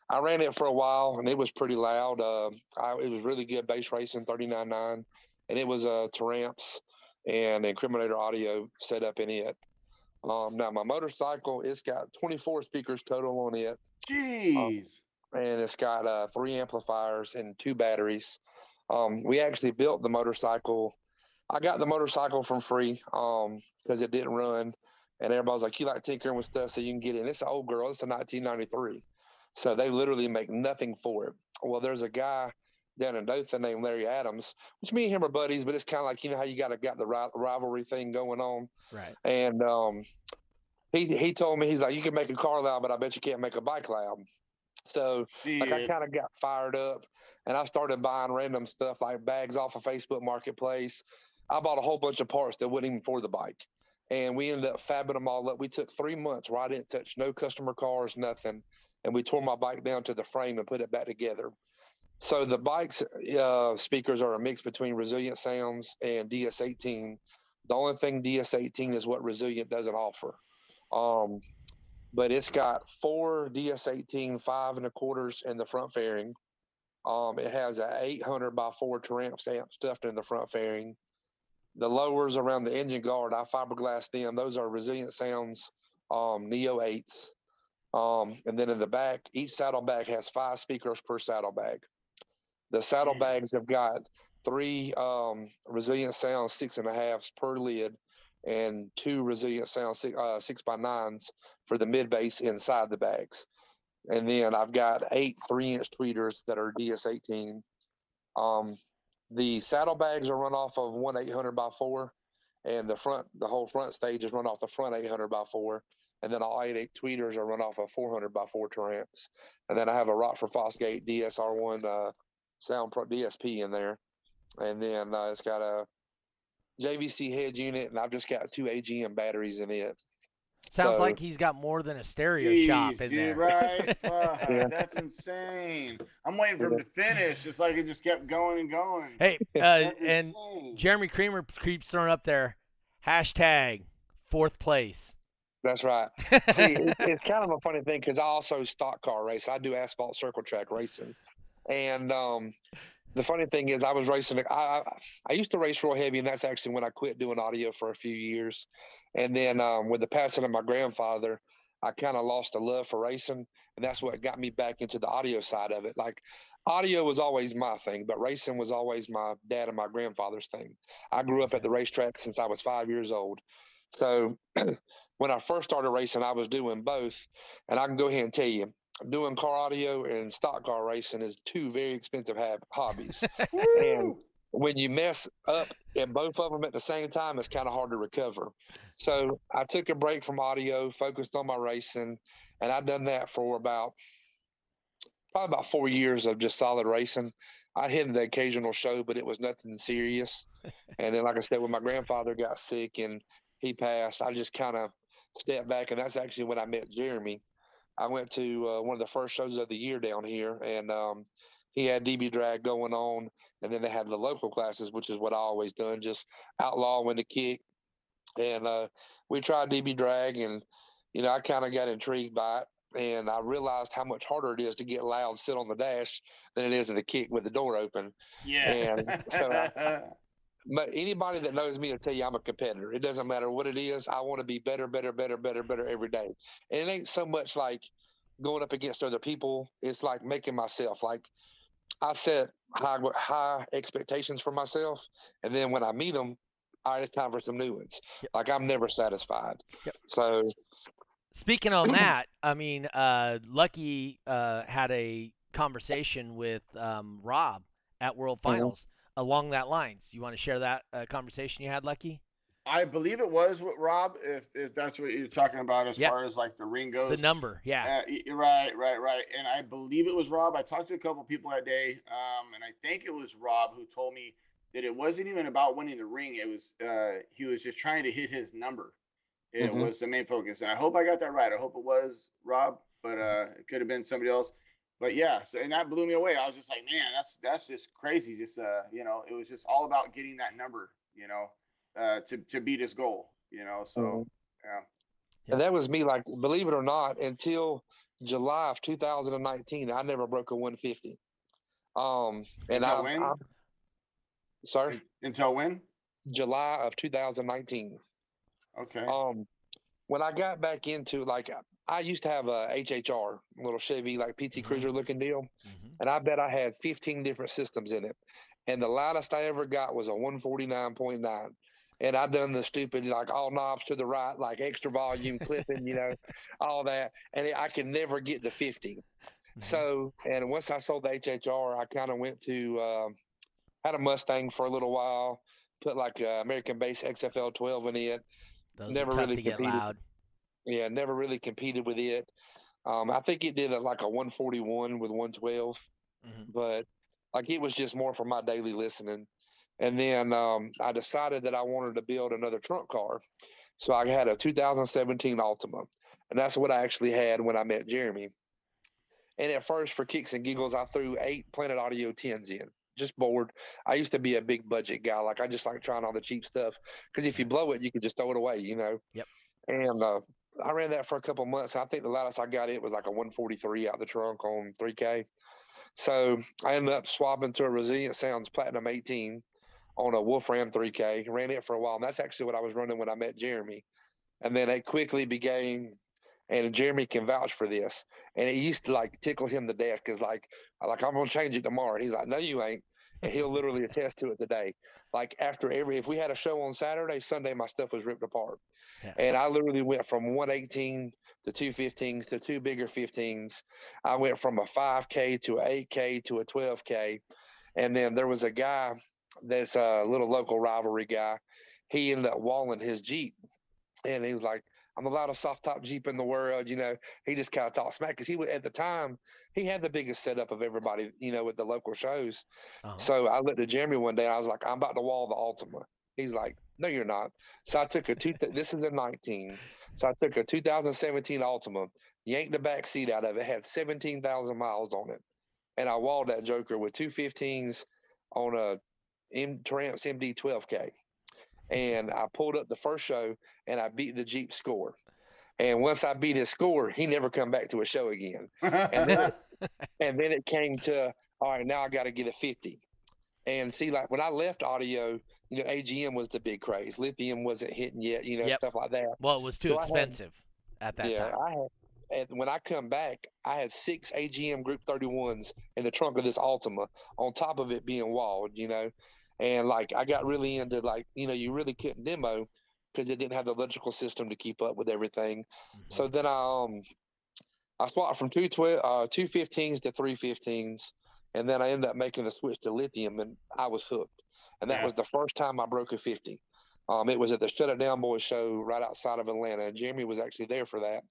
I ran it for a while, and it was pretty loud. It was really good bass racing, 39.9, and it was Taramps and Incriminator audio set up in it. Now my motorcycle, it's got 24 speakers total on it. Jeez. And it's got 3 amplifiers and 2 batteries. We actually built the motorcycle. I got the motorcycle from free because it didn't run. And everybody's like, you like tinkering with stuff so you can get in. It's an old girl. It's a 1993. So they literally make nothing for it. Well, there's a guy down in Dothan named Larry Adams, which me and him are buddies, but it's kind of like, how you got the rivalry thing going on. Right. And he told me, he's like, you can make a car loud, but I bet you can't make a bike loud. So I kind of got fired up, and I started buying random stuff like bags off of Facebook Marketplace. I bought a whole bunch of parts that wasn't even for the bike. And we ended up fabbing them all up. We took 3 months where I didn't touch no customer cars, nothing. And we tore my bike down to the frame and put it back together. So the bike's speakers are a mix between Resilient Sounds and DS18. The only thing DS18 is what Resilient doesn't offer. But it's got 4 DS18 5 1/4 in the front fairing. It has a 800x4 Taramps amp stuffed in the front fairing. The lowers around the engine guard, I fiberglassed them. Those are Resilient Sounds Neo 8s. And then in the back, each saddlebag has 5 speakers per saddlebag. The saddlebags have got 3 Resilient Sound 6.5s per lid, and 2 Resilient Sound 6x9s for the mid bass inside the bags. And then I've got 8 3-inch tweeters that are DS18. The saddlebags are run off of one 800x4, and the whole front stage is run off the front 800x4. And then all 8 tweeters are run off of 400x4 Taramps. And then I have a Rockford Fosgate DSR1 Sound Pro DSP in there. And then it's got a JVC head unit, and I've just got 2 AGM batteries in it. Sounds like he's got more than a stereo shop in there. Right? Fuck, yeah. That's insane. I'm waiting for him to finish. It's like it just kept going and going. Hey, and insane. Jeremy Creamer keeps throwing up there, hashtag 4th place. That's right. See, it's kind of a funny thing because I also stock car race. I do asphalt circle track racing. And the funny thing is I was racing. I used to race real heavy, and that's actually when I quit doing audio for a few years. And then with the passing of my grandfather, I kind of lost a love for racing. And that's what got me back into the audio side of it. Like, audio was always my thing, but racing was always my dad and my grandfather's thing. I grew up at the racetrack since I was 5 years old. So when I first started racing, I was doing both. And I can go ahead and tell you, doing car audio and stock car racing is 2 very expensive hobbies. And when you mess up in both of them at the same time, it's kind of hard to recover. So I took a break from audio, focused on my racing, and I've done that for probably about 4 years of just solid racing. I hit the occasional show, but it was nothing serious. And then, like I said, when my grandfather got sick and he passed, I just kind of stepped back, and that's actually when I met Jeremy. I went to one of the first shows of the year down here, and he had DB drag going on, and then they had the local classes, which is what I always done, just outlawing the kick. And we tried DB drag, and I kind of got intrigued by it, and I realized how much harder it is to get loud, sit on the dash, than it is in the kick with the door open. Yeah. And so, but anybody that knows me will tell you I'm a competitor. It doesn't matter what it is. I want to be better every day. And it ain't so much like going up against other people. It's like making myself, like, I set high expectations for myself, and then when I meet them, all right, it's time for some new ones. Yep. Like, I'm never satisfied. Yep. So, speaking on that, I mean, Lucky had a conversation with Rob at World Finals along that lines. You want to share that conversation you had, Lucky? I believe it was with Rob, if that's what you're talking about as far as like the ring goes. The number, yeah. Right. And I believe it was Rob. I talked to a couple people that day, and I think it was Rob who told me that it wasn't even about winning the ring. It was he was just trying to hit his number. It was the main focus. And I hope I got that right. I hope it was Rob, but it could have been somebody else. But yeah, so, and that blew me away. I was just like, man, that's just crazy. Just it was just all about getting that number, to beat his goal, so yeah. And that was me, like, believe it or not, until July of 2019, I never broke a 150. And until when? Sorry? Until when? July of 2019. Okay. When I got back into, like, I used to have a HHR, little Chevy, like PT Cruiser looking deal. And I bet I had 15 different systems in it. And the loudest I ever got was a 149.9. And I done the stupid, like, all knobs to the right, like extra volume clipping, all that. And I could never get to 50. So, and once I sold the HHR, I kind of went to, had a Mustang for a little while, put like American Bass XFL 12 in it. Those never are tough really to get loud. Yeah, never really competed with it. I think it did like a 141 with 112, but like it was just more for my daily listening. And then I decided that I wanted to build another trunk car. So I had a 2017 Altima, and that's what I actually had when I met Jeremy. And at first, for kicks and giggles, I threw 8 Planet Audio 10s in, just bored. I used to be a big budget guy. Like, I just like trying all the cheap stuff, because if you blow it, you can just throw it away, Yep. And I ran that for a couple of months. I think the loudest I got it was like a 143 out the trunk on 3K. So I ended up swapping to a Resilient Sounds Platinum 18 on a Wolfram 3K. Ran it for a while, and that's actually what I was running when I met Jeremy. And then it quickly became, and Jeremy can vouch for this, and it used to like tickle him to death, because like I'm gonna change it tomorrow. And he's like, no, you ain't. And he'll literally attest to it today. Like if we had a show on Saturday, Sunday, my stuff was ripped apart. Yeah. And I literally went from 118 to 215s to two bigger 15s. I went from a 5K to an 8K to a 12K. And then there was a guy that's a little local rivalry guy. He ended up walling his Jeep. And he was like, I'm the loudest soft top Jeep in the world. He just kind of talked smack because at the time, he had the biggest setup of everybody, with the local shows. Uh-huh. So I looked at Jeremy one day and I was like, I'm about to wall the Ultima. He's like, no, you're not. So I took this is a 19. So I took a 2017 Ultima, yanked the back seat out of it, had 17,000 miles on it. And I walled that joker with two 15s on a Tramps MD 12K. And I pulled up the first show and I beat the Jeep score. And once I beat his score, he never come back to a show again. And then it came to, all right, now I got to get a 50. And see, like when I left audio, AGM was the big craze. Lithium wasn't hitting yet, stuff like that. Well, it was too expensive at that time. When I come back, I had 6 AGM Group 31s in the trunk of this Ultima, on top of it being walled, And like I got really into you really couldn't demo because it didn't have the electrical system to keep up with everything. Mm-hmm. So then I swapped from 215s to 315s, and then I ended up making the switch to lithium, and I was hooked. And that was the first time I broke a 50. It was at the Shut It Down Boys show right outside of Atlanta, and Jeremy was actually there for that.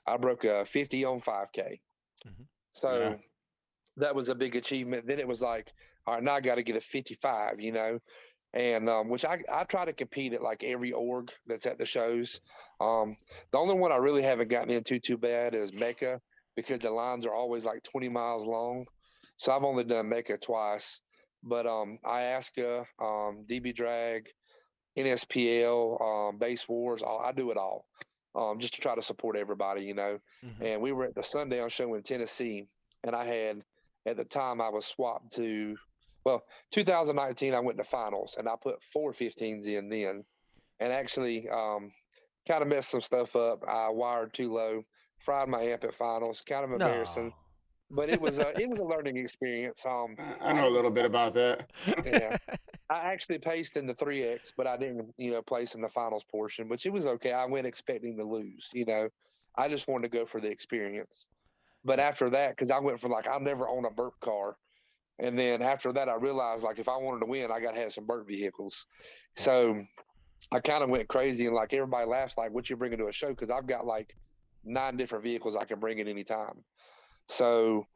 I broke a 50 on 5K. Mm-hmm. So that was a big achievement. Then it was like, all right, now I got to get a 55, and which I try to compete at like every org that's at the shows. The only one I really haven't gotten into too bad is Mecca, because the lines are always like 20 miles long. So I've only done Mecca twice, but IASCA, DB Drag, NSPL, Base Wars, I do it all, just to try to support everybody, Mm-hmm. And we were at the Sundown show in Tennessee, and at the time I was swapped to, 2019, I went to finals, and I put 4 15s in then, and actually kind of messed some stuff up. I wired too low, fried my amp at finals, kind of embarrassing. But it was a learning experience. I know a little bit about that. Yeah, I actually placed in the 3X, but I didn't, place in the finals portion, which it was okay. I went expecting to lose. I just wanted to go for the experience. But after that, because I went from I'll never own a burp car, and then after that, I realized if I wanted to win, I got to have some burp vehicles. So I kind of went crazy, and everybody laughs, what you bringing to a show? Because I've got 9 different vehicles I can bring at any time. So,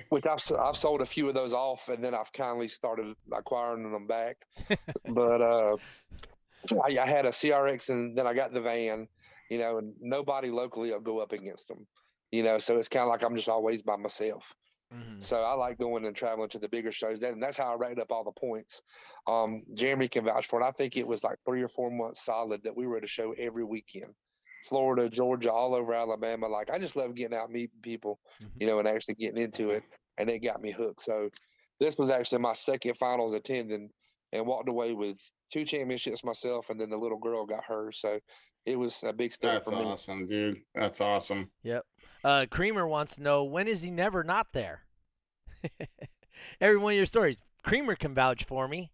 which I've sold a few of those off, and then I've kindly started acquiring them back. But I had a CRX, and then I got the van, and nobody locally will go up against them, So it's kind of I'm just always by myself. Mm-hmm. So I like going and traveling to the bigger shows, and that's how I racked up all the points. Jeremy can vouch for it. I think it was 3 or 4 months solid that we were at a show every weekend. Florida, Georgia, all over Alabama. I just love getting out and meeting people, mm-hmm. And actually getting into it, and it got me hooked. So this was actually my second finals attending, and walked away with 2 championships myself, and then the little girl got hers. So it was a big step for me. That's awesome, dude. That's awesome. Yep. Creamer wants to know, when is he never not there? Every one of your stories, Creamer can vouch for me.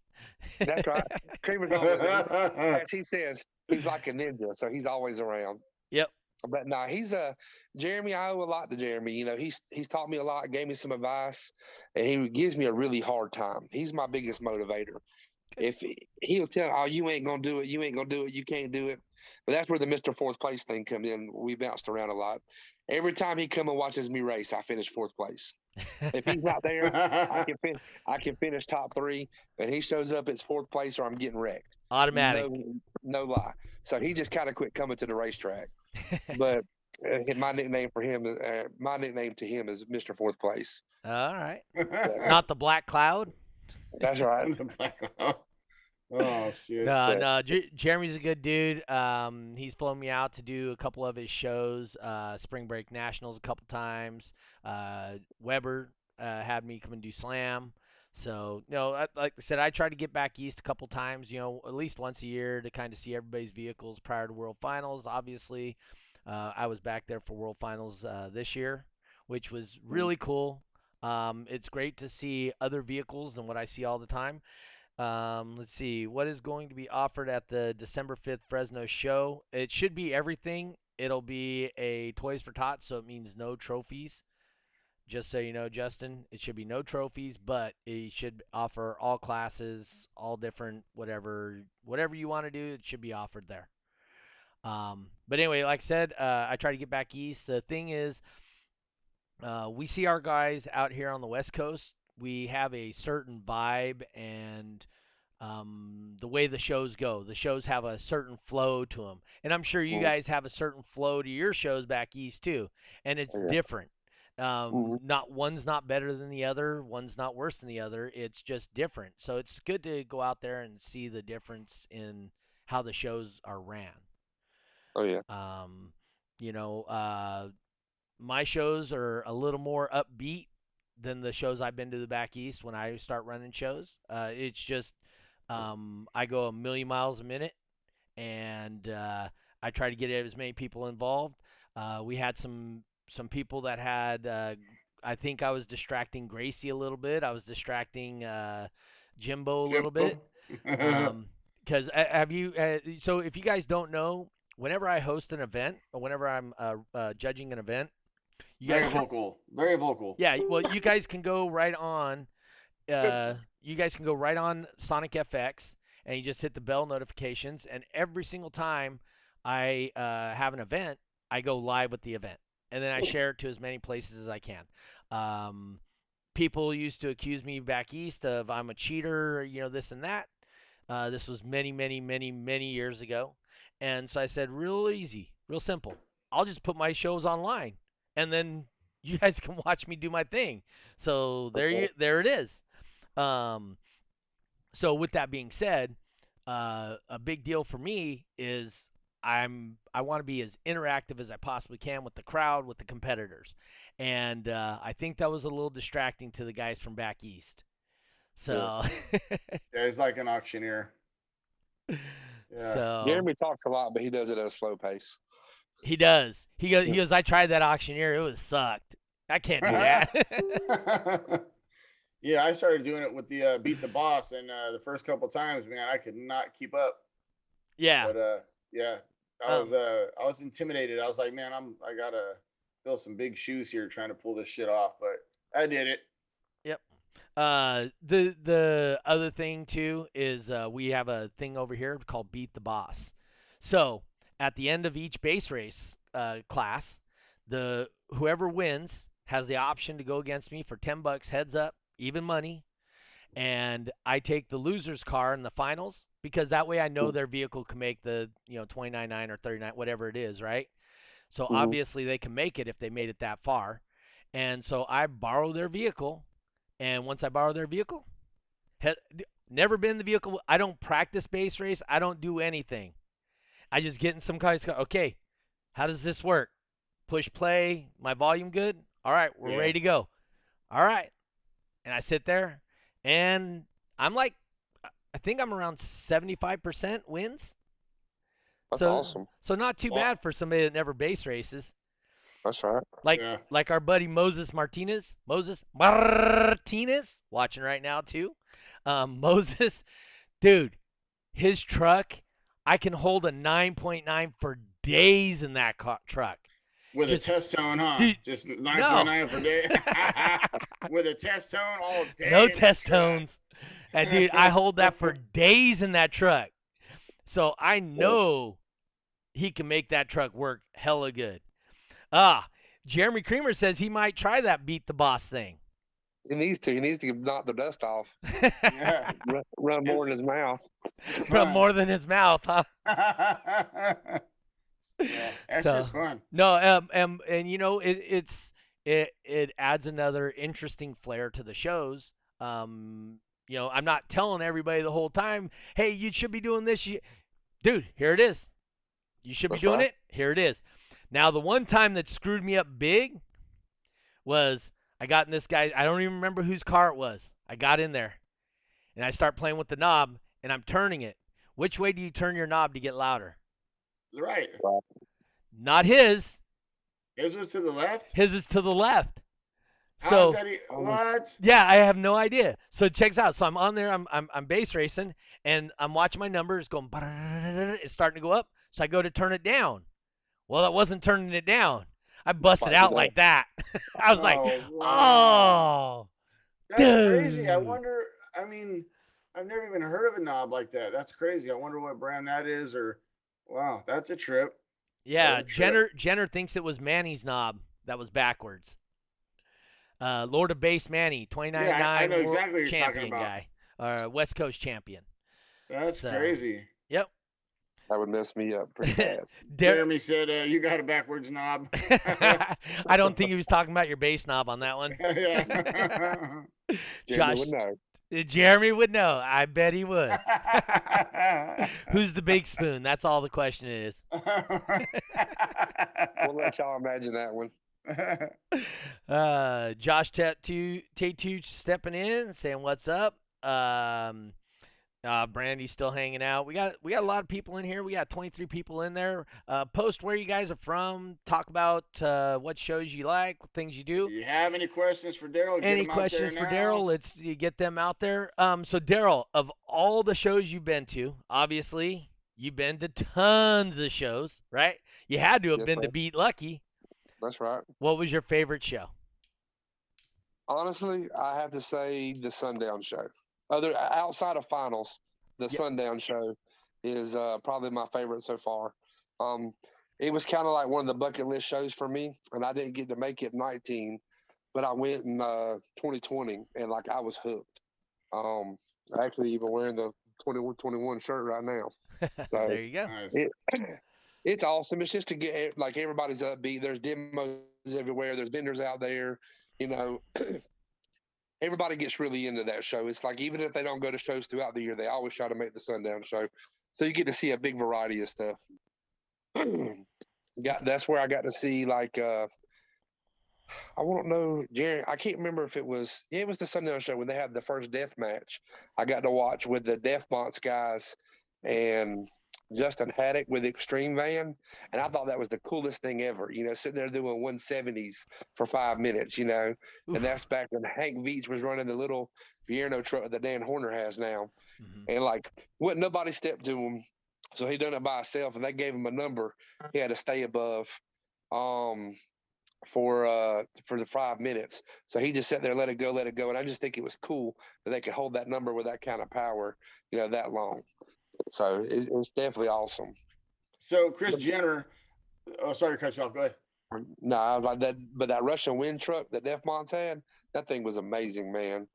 That's right. Creamer's always, as he says, he's like a ninja, so he's always around. Yep. But no, he's Jeremy. I owe a lot to Jeremy. He's taught me a lot, gave me some advice, and he gives me a really hard time. He's my biggest motivator. If he'll tell, oh, you ain't gonna do it, you ain't gonna do it, you can't do it. But that's where the Mr. Fourth Place thing comes in. We bounced around a lot. Every time he come and watches me race, I finish 4th place. If he's not there, I can finish top 3. And he shows up, it's 4th place, or I'm getting wrecked. Automatic. No lie. So he just kind of quit coming to the racetrack. But my nickname to him is Mr. Fourth Place. All right. Not the Black Cloud. That's right. Oh shit. No, Jeremy's a good dude. He's flown me out to do a couple of his shows, Spring Break Nationals a couple times. Weber had me come and do Slam. So, like I said, I try to get back east a couple times, at least once a year to kind of see everybody's vehicles prior to World Finals. Obviously, I was back there for World Finals this year, which was really cool. It's great to see other vehicles than what I see all the time. Let's see what is going to be offered at the December 5th Fresno show. It should be everything. It'll be a Toys for Tots, so it means no trophies. Just so you know, Justin, it should be no trophies, but it should offer all classes, all different, whatever you want to do, it should be offered there. But anyway, like I said, I try to get back east. The thing is, we see our guys out here on the West Coast. We have a certain vibe and the way the shows go. The shows have a certain flow to them. And I'm sure you guys have a certain flow to your shows back east too. And it's different. Not one's not better than the other, one's not worse than the other. It's just different. So it's good to go out there and see the difference in how the shows are ran. Oh yeah. My shows are a little more upbeat than the shows I've been to the back east when I start running shows. It's just I go a million miles a minute, and I try to get as many people involved. We had some people that had I think I was distracting Gracie a little bit. I was distracting Jimbo a little bit. Because so if you guys don't know, whenever I host an event or whenever I'm judging an event, very vocal. Yeah, well, you guys can go right on. You guys can go right on Sonic FX, and you just hit the bell notifications. And every single time I have an event, I go live with the event, and then I share it to as many places as I can. People used to accuse me back east of I'm a cheater, this and that. This was many, many, many, many years ago. And so I said, real easy, real simple. I'll just put my shows online, and then you guys can watch me do my thing. So there it is. So with that being said, a big deal for me is I want to be as interactive as I possibly can with the crowd, with the competitors. And I think that was a little distracting to the guys from back east. So yeah, he's like an auctioneer. Yeah. So Jeremy talks a lot, but he does it at a slow pace. He does. He goes, I tried that auctioneer. It was sucked. I can't do that. Yeah, I started doing it with the Beat the Boss, and the first couple times, man, I could not keep up. Yeah. But yeah, I was intimidated. I was like, man, I gotta fill some big shoes here trying to pull this shit off, but I did it. Yep. The other thing too is we have a thing over here called Beat the Boss. So at the end of each base race class, whoever wins has the option to go against me for $10 heads up, even money, and I take the loser's car in the finals because that way I know their vehicle can make the 29.9 or 39, whatever it is, right? So obviously they can make it if they made it that far, and so I borrow their vehicle. And once I borrow their vehicle, never been in the vehicle. I don't practice base race. I don't do anything. I just get in some guy's car. Okay, how does this work? Push play. My volume good? All right, we're ready to go. All right. And I sit there, and I'm like, I think I'm around 75% wins. That's awesome. So not too bad for somebody that never base races. That's right. Like our buddy Moses Martinez, watching right now too. Moses, dude, his truck, I can hold a 9.9 for days in that truck. With a test tone, huh? Dude, just 9.9 per day. With a test tone all day. No test tones. And dude, I hold that for days in that truck. So I know he can make that truck work hella good. Jeremy Creamer says he might try that Beat the Boss thing. He needs to knock the dust off. Yeah. Run more in his mouth. Run more than his mouth, huh? Yeah, that's just fun. No, and it adds another interesting flair to the shows. I'm not telling everybody the whole time, hey, you should be doing this. Dude, here it is. You should be doing it. Here it is. Now, the one time that screwed me up big was I got in this guy. I don't even remember whose car it was. I got in there, and I start playing with the knob, and I'm turning it. Which way do you turn your knob to get louder? Right. Not his. His was to the left? His is to the left. How's So that? What? yeah, I have no idea. So check this out. So I'm on there. I'm base racing, and I'm watching my numbers going. It's starting to go up. So I go to turn it down. Well, I wasn't turning it down. I busted out like that. I was like, Oh, wow. oh, That's crazy. I dude. wonder. I mean, I've never even heard of a knob like that. That's crazy. I wonder what brand that is. Or, wow, that's a trip. What Yeah, a trip. Jenner thinks it was Manny's knob that was backwards. Lord of Base Manny, Yeah, I 29 know world exactly what you're talking champion about. guy, West Coast champion. That's So, crazy. yep. That would mess me up pretty bad. Jeremy said, "You got a backwards knob." I don't think he was talking about your base knob on that one. Yeah. Jeremy Josh, would know. Jeremy would know. I bet he would. Who's the big spoon? That's all the question is. We'll let y'all imagine that one. Josh T2 stepping in, saying what's up. Brandy's still hanging out. We got a lot of people in here. We got 23 people in there. Post where you guys are from. Talk about what shows you like, things you do. Do you have any questions for Darrell? Any questions for Darrell? Let's get them out there. So Darrell, of all the shows you've been to, obviously you've been to tons of shows, right? You had to have Yes, been sir. to Beat Lucky. That's right. What was your favorite show? Honestly, I have to say the Sundown Show. Outside of finals, the Sundown Show is probably my favorite so far. It was kind of like one of the bucket list shows for me, and I didn't get to make it 19, but I went in 2020, and like I was hooked. Actually even wearing the 21 shirt right now. So There you go. Nice. it's awesome. It's just to get like everybody's upbeat. There's demos everywhere. There's vendors out there. You know, everybody gets really into that show. It's like even if they don't go to shows throughout the year, they always try to make the Sundown Show. So you get to see a big variety of stuff. That's where I got to see like I won't know, Jerry. I can't remember if it was the Sundown Show when they had the first death match. I got to watch with the Death Monts guys and Justin Haddock with Extreme Van, and I thought that was the coolest thing ever. You know, sitting there doing 170s for 5 minutes. You know, Oof. and that's back when Hank Veach was running the little Vierno truck that Dan Horner has now, Mhm. and like wouldn't nobody step to him, so he done it by himself, and they gave him a number he had to stay above. For the 5 minutes. So he just sat there, let it go. And I just think it was cool that they could hold that number with that kind of power, you know, that long. So it's definitely awesome. So Chris Jenner, oh, sorry to cut you off. Go ahead. No, I was like that, but that Russian wind truck that Def Monts had, that thing was amazing, man.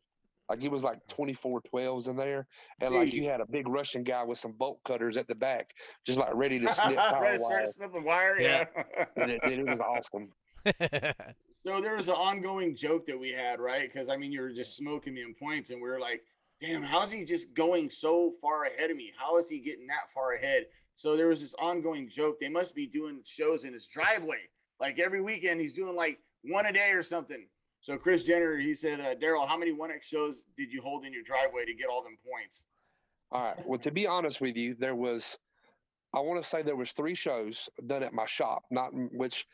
Like it was like 24 12s in there, and like you had a big Russian guy with some bolt cutters at the back, just like ready to snip power wire. Snip the wire, yeah. And it was awesome. So there was an ongoing joke that we had, right? Because I mean, you were just smoking me in points, and we were like, "Damn, how's he just going so far ahead of me? How is he getting that far ahead?" So there was this ongoing joke. They must be doing shows in his driveway, like every weekend. He's doing like one a day or something. So Chris Jenner, he said, "Darrell, how many 1X shows did you hold in your driveway to get all them points?" All right. Well, to be honest with you, I want to say there was 3 shows done at my shop, not which.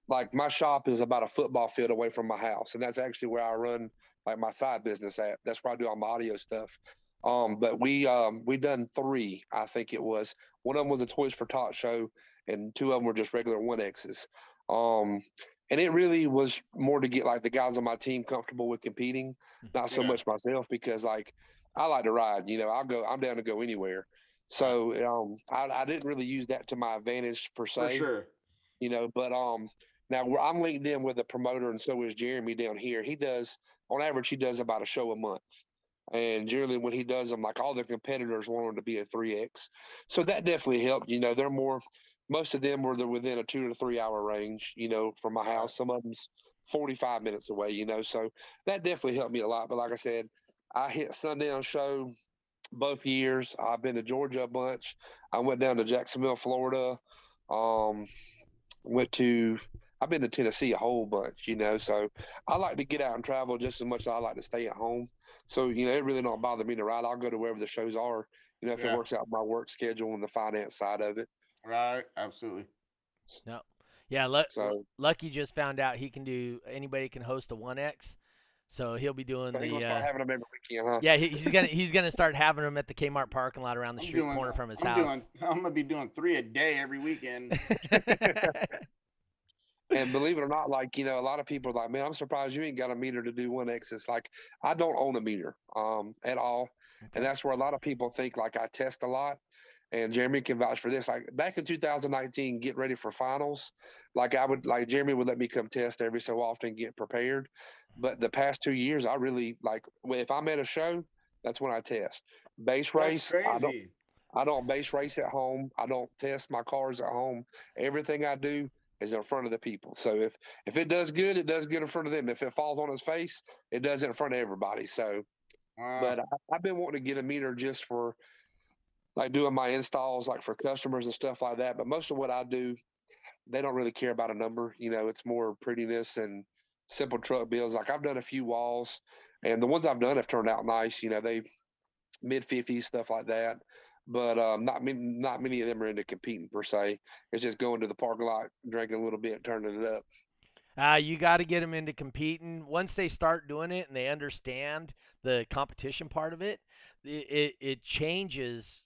Like my shop is about a football field away from my house, and that's actually where I run like my side business at. That's where I do all my audio stuff. But we done 3, I think it was. One of them was a Toys for Tot show, and 2 of them were just regular 1Xs. And it really was more to get like the guys on my team comfortable with competing, not so much myself, because like I like to ride. You know, I'm down to go anywhere. So I didn't really use that to my advantage per se. For sure. You know, but now I'm linked in with a promoter, and so is Jeremy down here. He does, on average, he does about a show a month. And generally when he does them, like all the competitors want him to be a 3X. So that definitely helped. You know, most of them were within a 2 to 3 hour range, you know, from my house. Some of them's 45 minutes away, you know, so that definitely helped me a lot. But like I said, I hit Sundown Show both years. I've been to Georgia a bunch. I went down to Jacksonville, Florida. I've been to Tennessee a whole bunch, you know, so I like to get out and travel just as much as I like to stay at home. So, you know, it really don't bother me to ride. I'll go to wherever the shows are, you know, if it works out my work schedule and the finance side of it. Right. Absolutely. No. Yeah. Lucky just found out anybody can host a 1X. So he'll be doing So he's gonna start having them every weekend, huh? Yeah, he's gonna start having them at the Kmart parking lot around the street corner from his house. I'm gonna be doing 3 a day every weekend. And believe it or not, like, a lot of people are like, man, I'm surprised you ain't got a meter to do 1X. It's like, I don't own a meter at all. Okay. And that's where a lot of people think like I test a lot. And Jeremy can vouch for this. Like back in 2019, get ready for finals. Like Jeremy would let me come test every so often, get prepared. But the past 2 years, I really if I'm at a show, that's when I test. Base race, crazy. I don't base race at home. I don't test my cars at home. Everything I do is in front of the people. So if it does good, it does good in front of them. If it falls on its face, it does it in front of everybody. So, but I've been wanting to get a meter just for like doing my installs, like for customers and stuff like that. But most of what I do, they don't really care about a number. It's more prettiness and simple truck builds. Like I've done a few walls, and the ones I've done have turned out nice. They mid-50s, stuff like that. But not many of them are into competing per se. It's just going to the parking lot, drinking a little bit, turning it up. You got to get them into competing. Once they start doing it and they understand the competition part of it, it changes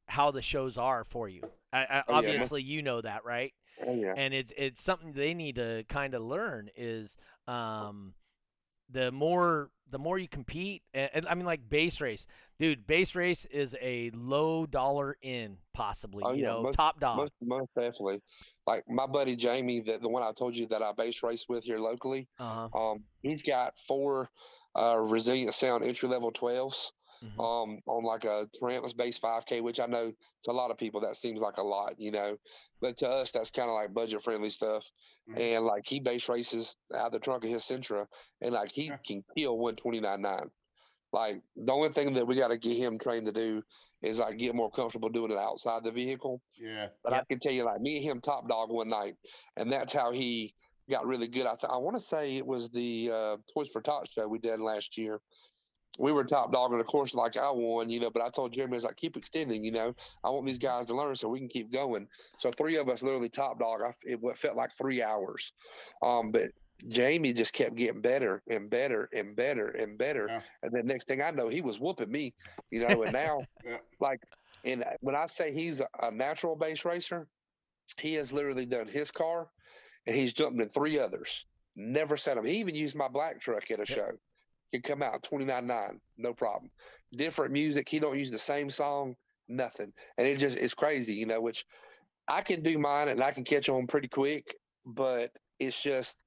how the shows are for you. Obviously, you know that, right? Oh, yeah. And it's something they need to kind of learn is the more you compete, and I mean like base race, dude. Base race is a low dollar in, possibly. Top dog. Most definitely. Like my buddy Jamie, the one I told you that I base race with here locally. He's got 4 Resilient Sound entry level 12s. On like a Tarantless base 5K, which I know to a lot of people that seems like a lot, but to us that's kind of like budget friendly stuff. And like he base races out the trunk of his Sentra, and like he can kill 129.9. Like the only thing that we got to get him trained to do is like get more comfortable doing it outside the vehicle. Yeah. But I can tell you, like me and him top dog one night, and that's how he got really good. I want to say it was the Toys for Tots show we did last year. We were top dog, and of course, like I won, but I told Jeremy, I was like, keep extending, I want these guys to learn so we can keep going. So 3 of us literally top dog. It felt like 3 hours. But Jamie just kept getting better and better and better and better. Yeah. And then next thing I know, he was whooping me, and now and when I say he's a natural base racer, he has literally done his car and he's jumped in 3 others. Never set him. He even used my black truck at a show. Can come out 29.9, no problem. Different music. He don't use the same song, nothing. And it's crazy, which I can do mine and I can catch on pretty quick, but it's just,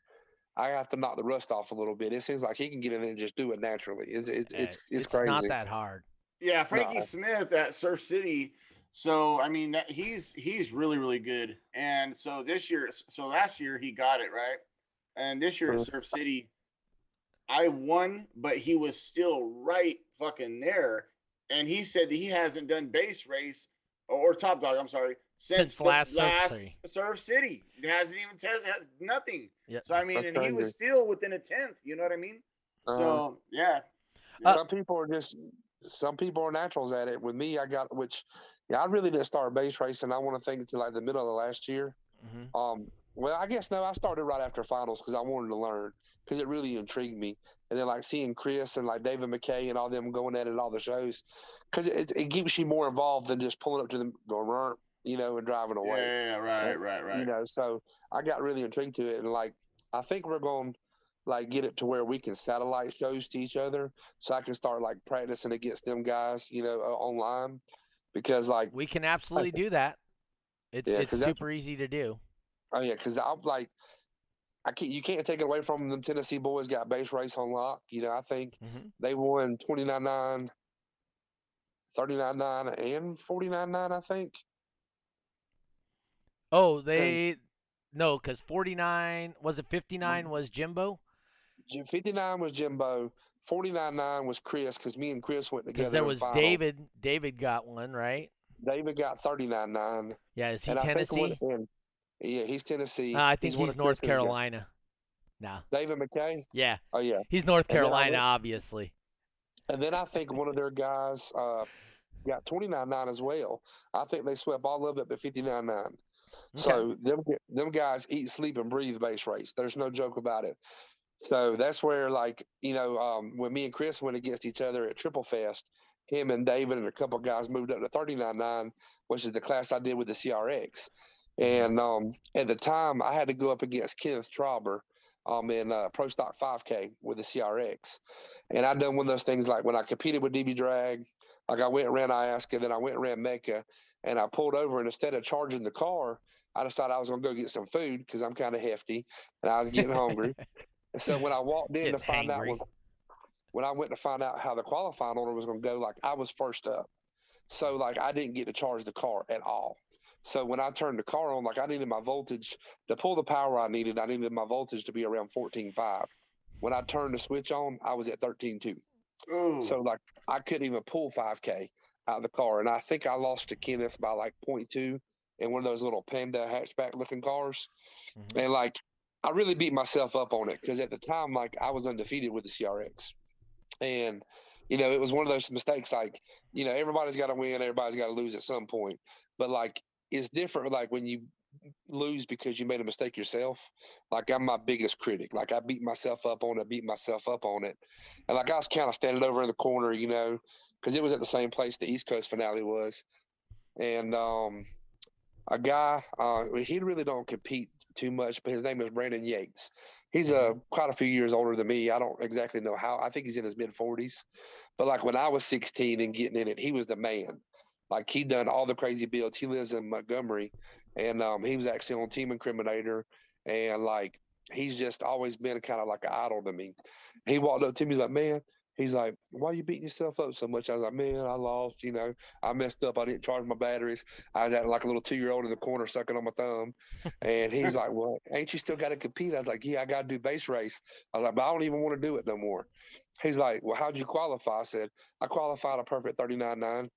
I have to knock the rust off a little bit. It seems like he can get in and just do it naturally. It's crazy. Not that hard. Yeah. Frankie Smith at Surf City. So, I mean, he's really, really good. And so last year he got it right. And this year at Surf City, I won, but he was still right fucking there. And he said that he hasn't done base race or top dog, I'm sorry, since last Surf City. He hasn't even tested nothing. Yep. So, I mean, and he was still within a 10th. You know what I mean? So, yeah. Some people are naturals at it. With me, I really didn't start base racing. I want to think until like the middle of last year. Well, I guess no, I started right after finals because I wanted to learn because it really intrigued me. And then like seeing Chris and like David McKay and all them going at it all the shows, because it keeps you more involved than just pulling up to the and driving away. Yeah, right. So I got really intrigued to it, and like I think we're going to like get it to where we can satellite shows to each other, so I can start like practicing against them guys, online, because like we can absolutely do that. It's super easy to do. Oh yeah, because you can't take it away from them. Tennessee boys got base race on lock. I think they won 29.9, 39.9, and 49.9. I think. Oh, no, because 49 was it 59 was Jimbo. 59 was Jimbo. 49.9 was Chris because me and Chris went together. Because there was David. David got one, right? David got 39.9. Yeah, is he Tennessee? Yeah, he's Tennessee. I think he's North Carolina. No. David McKay? Yeah. Oh, yeah. He's North Carolina, obviously. And then I think one of their guys got 29.9 as well. I think they swept all of it at 59.9. Okay. So them guys eat, sleep, and breathe base race. There's no joke about it. So that's where, like, when me and Chris went against each other at Triple Fest, him and David and a couple of guys moved up to 39.9, which is the class I did with the CRX. And at the time, I had to go up against Kenneth Trauber in Pro Stock 5K with the CRX. And I done one of those things like when I competed with DB Drag, like I went and ran Iasca, then I went and ran Mecca, and I pulled over, and instead of charging the car, I decided I was going to go get some food because I'm kind of hefty and I was getting hungry. And so when I walked in to find out when I went to find out how the qualifying order was going to go, like I was first up. So like I didn't get to charge the car at all. So when I turned the car on, like I needed my voltage to pull the power I needed my voltage to be around 14.5. When I turned the switch on, I was at 13.2. So like I couldn't even pull 5K out of the car. And I think I lost to Kenneth by like 0.2 in one of those little Panda hatchback looking cars. And like I really beat myself up on it because at the time, like I was undefeated with the CRX. And, it was one of those mistakes, like, everybody's got to win, everybody's got to lose at some point. But like, it's different, like when you lose because you made a mistake yourself. Like I'm my biggest critic. Like I beat myself up on it. And like I was kind of standing over in the corner, because it was at the same place the East Coast finale was. And a guy, he really don't compete too much, but his name is Brandon Yates. He's quite a few years older than me. I don't exactly know how. I think he's in his mid-40s. But like when I was 16 and getting in it, he was the man. Like he done all the crazy builds. He lives in Montgomery, and he was actually on Team Incriminator, and like he's just always been kind of like an idol to me. He walked up to me, he's like, man. He's like, why are you beating yourself up so much? I was like, man, I lost, I messed up. I didn't charge my batteries. I was acting like a little 2-year-old in the corner sucking on my thumb. And he's like, well, ain't you still got to compete? I was like, yeah, I got to do base race. I was like, but I don't even want to do it no more. He's like, well, how'd you qualify? I said, I qualified a perfect 39.9.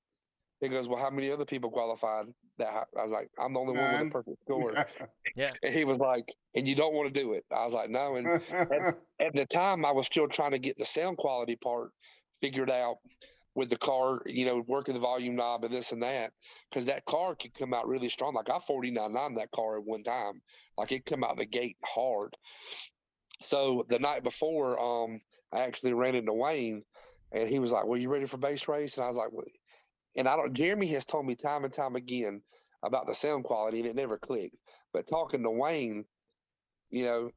He goes, well, how many other people qualified that? I was like, I'm the only one with a perfect score. Yeah. And he was like, and you don't want to do it. I was like, no. And at the time, I was still trying to get the sound quality part figured out with the car, working the volume knob and this and that, because that car could come out really strong. Like I 49.9 that car at one time. Like it come out the gate hard. So the night before, I actually ran into Wayne, and he was like, well, you ready for base race? And I was like, well, and Jeremy has told me time and time again about the sound quality, and it never clicked. But talking to Wayne, it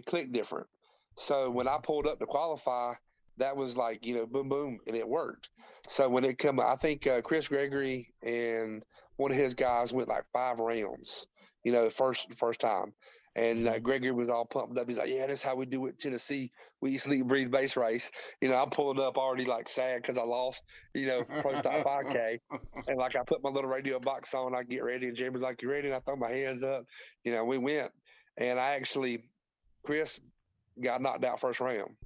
clicked different. So when I pulled up to qualify, that was like, boom, boom, and it worked. So when it come, I think Chris Gregory and one of his guys went like 5 rounds, first time. And Gregory was all pumped up. He's like, yeah, that's how we do it in Tennessee. We eat, sleep, breathe, base race. I'm pulling up already like sad because I lost, Pro Stop 5K. And like I put my little radio box on, I get ready, and Jeremy's like, you ready? And I throw my hands up. We went. And Chris got knocked out first round.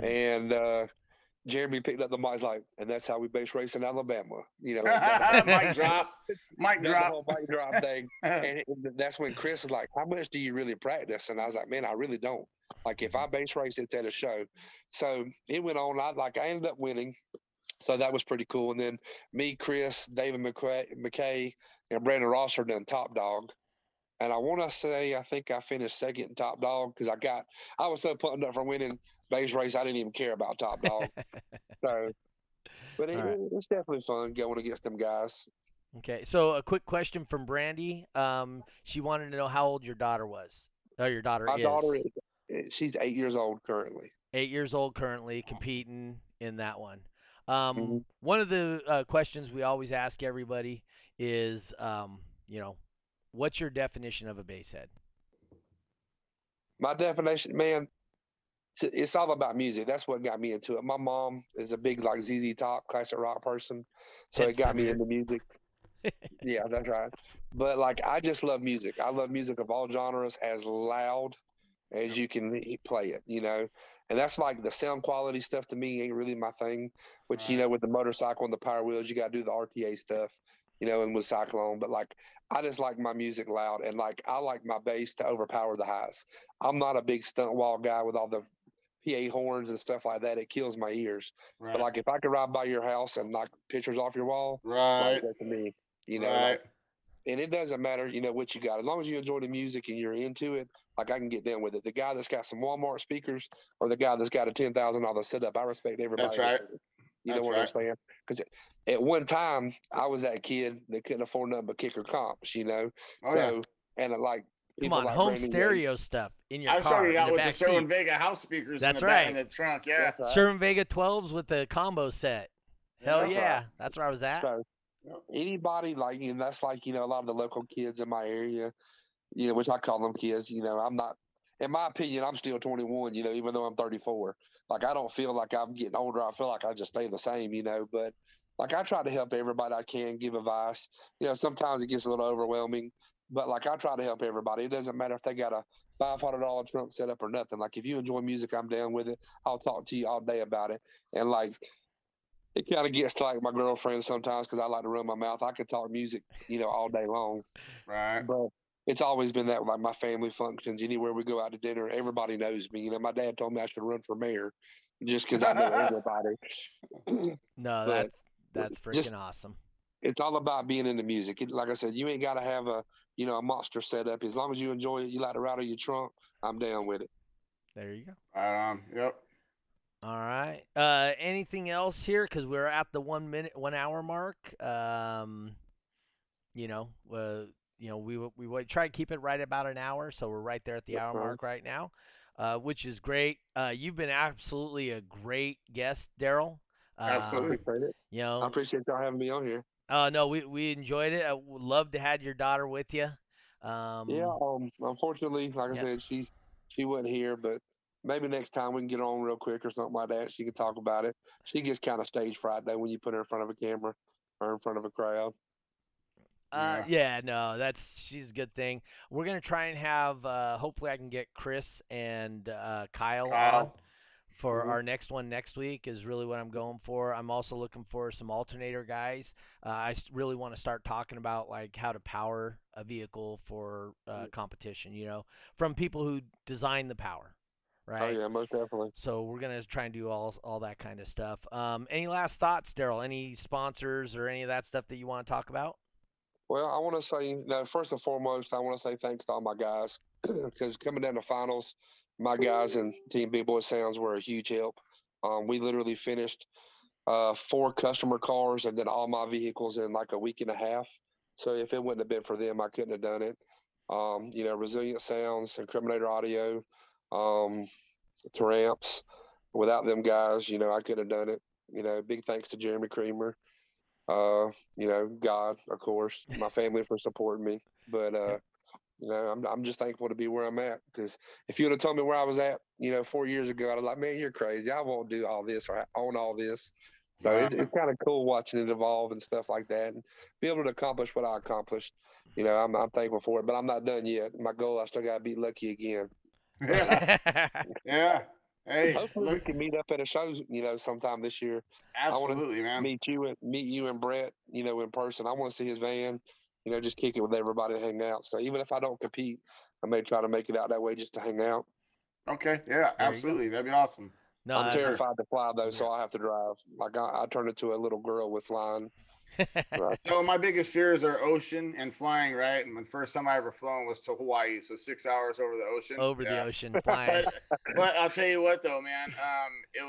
And Jeremy picked up the mic, like, and that's how we base race in Alabama. Mic drop. Mic drop thing. And that's when Chris was like, how much do you really practice? And I was like, man, I really don't. Like, if I base race, it's at a show. So it went on. I ended up winning. So that was pretty cool. And then me, Chris, David McKay, and Brandon Ross are done top dog. And I want to say, I think I finished second in top dog because I was so pumped up for winning base race, I didn't even care about top dog. So, but it's definitely fun going against them guys. Okay, so a quick question from Brandy. She wanted to know how old your daughter was. Oh, your daughter My daughter she's 8 years old currently. 8 years old currently, competing in that one. One of the questions we always ask everybody is, what's your definition of a bass head? My definition, man, it's all about music. That's what got me into it. My mom is a big like ZZ Top classic rock person, so it got me into music. Yeah, that's right. But like, I just love music. I love music of all genres, as loud as you can play it. And that's like the sound quality stuff to me ain't really my thing. Which with the motorcycle and the power wheels, you got to do the RTA stuff. And with Cyclone, but like, I just like my music loud, and like, I like my bass to overpower the highs. I'm not a big stunt wall guy with all the PA horns and stuff like that. It kills my ears. Right. But like, if I could ride by your house and knock pictures off your wall, right, like, that's me. right. And it doesn't matter, what you got. As long as you enjoy the music and you're into it, like I can get down with it. The guy that's got some Walmart speakers or the guy that's got a $10,000 setup, I respect everybody. That's right. You know what I'm saying? Because at one time I was that kid that couldn't afford nothing but kicker comps, Oh, so and like Come people on, like home Brandon stereo Yates. stuff in your I car. started out in the with the back Sherwin seat. Vega house speakers That's in the right. back in the trunk. Yeah. That's right. Sherwin Vega 12s with the combo set. Hell That's yeah, right. that's where I was at. So anybody like, that's like, a lot of the local kids in my area, which I call them kids, I'm not, in my opinion, I'm still 21, even though I'm 34. Like, I don't feel like I'm getting older. I feel like I just stay the same, but like I try to help everybody I can, give advice. Sometimes it gets a little overwhelming, but like I try to help everybody. It doesn't matter if they got a $500 trunk set up or nothing. Like, if you enjoy music, I'm down with it. I'll talk to you all day about it. And like, it kind of gets to like my girlfriend sometimes because I like to run my mouth. I could talk music, all day long. Right. But it's always been that, like my family functions, anywhere we go out to dinner, everybody knows me. My dad told me I should run for mayor just because I know everybody. No, But that's freaking just awesome. it's all about being into music. Like I said, you ain't got to have a monster setup. As long as you enjoy it, you like to rattle your trunk, I'm down with it. There you go. Right on. Yep. All right. Anything else here? Because we're at the 1 hour mark. We would try to keep it right about an hour, so we're right there at the hour mark right now, which is great. You've been absolutely a great guest, Darrell. Absolutely. I appreciate y'all having me on here. No, we enjoyed it. I would love to have your daughter with you. Unfortunately, like I said, she wasn't here, but maybe next time we can get on real quick or something like that. She can talk about it. She gets kind of stage fright though when you put her in front of a camera or in front of a crowd. She's a good thing. We're gonna try and have hopefully I can get Chris and Kyle on for our next one next week is really what I'm going for. I'm also looking for some alternator guys. I really want to start talking about like how to power a vehicle for competition, from people who design the power, right? Oh yeah, most definitely. So we're gonna try and do all that kind of stuff. Any last thoughts, Darrell? Any sponsors or any of that stuff that you want to talk about? Well, I want to say, first and foremost, I want to say thanks to all my guys because coming down to finals, my guys and Team Big Boy Sounds were a huge help. We literally finished 4 customer cars and then all my vehicles in like a week and a half. So if it wouldn't have been for them, I couldn't have done it. Resilient Sounds, Incriminator Audio, Taramps. Without them guys, I couldn't have done it. Big thanks to Jeremy Creamer. God, of course, my family for supporting me. But I'm just thankful to be where I'm at because if you would have told me where I was at, 4 years ago, I'd have like, man, you're crazy. I won't do all this or own all this. So it's kind of cool watching it evolve and stuff like that and be able to accomplish what I accomplished. I'm thankful for it, but I'm not done yet. My goal, I still got to beat Lucky again. Yeah. Hey, hopefully we can meet up at a show, sometime this year. Absolutely, man. Meet you and Brett, in person. I want to see his van, just kick it with everybody and hang out. So even if I don't compete, I may try to make it out that way just to hang out. Okay. Yeah, absolutely. That'd be awesome. No, I'm terrified to fly though, so I have to drive. Like I turn into a little girl with flying. Right. So my biggest fears are ocean and flying, right? And the first time I ever flown was to Hawaii, so 6 hours over the ocean. Over the ocean, flying. but I'll tell you what, though, man, it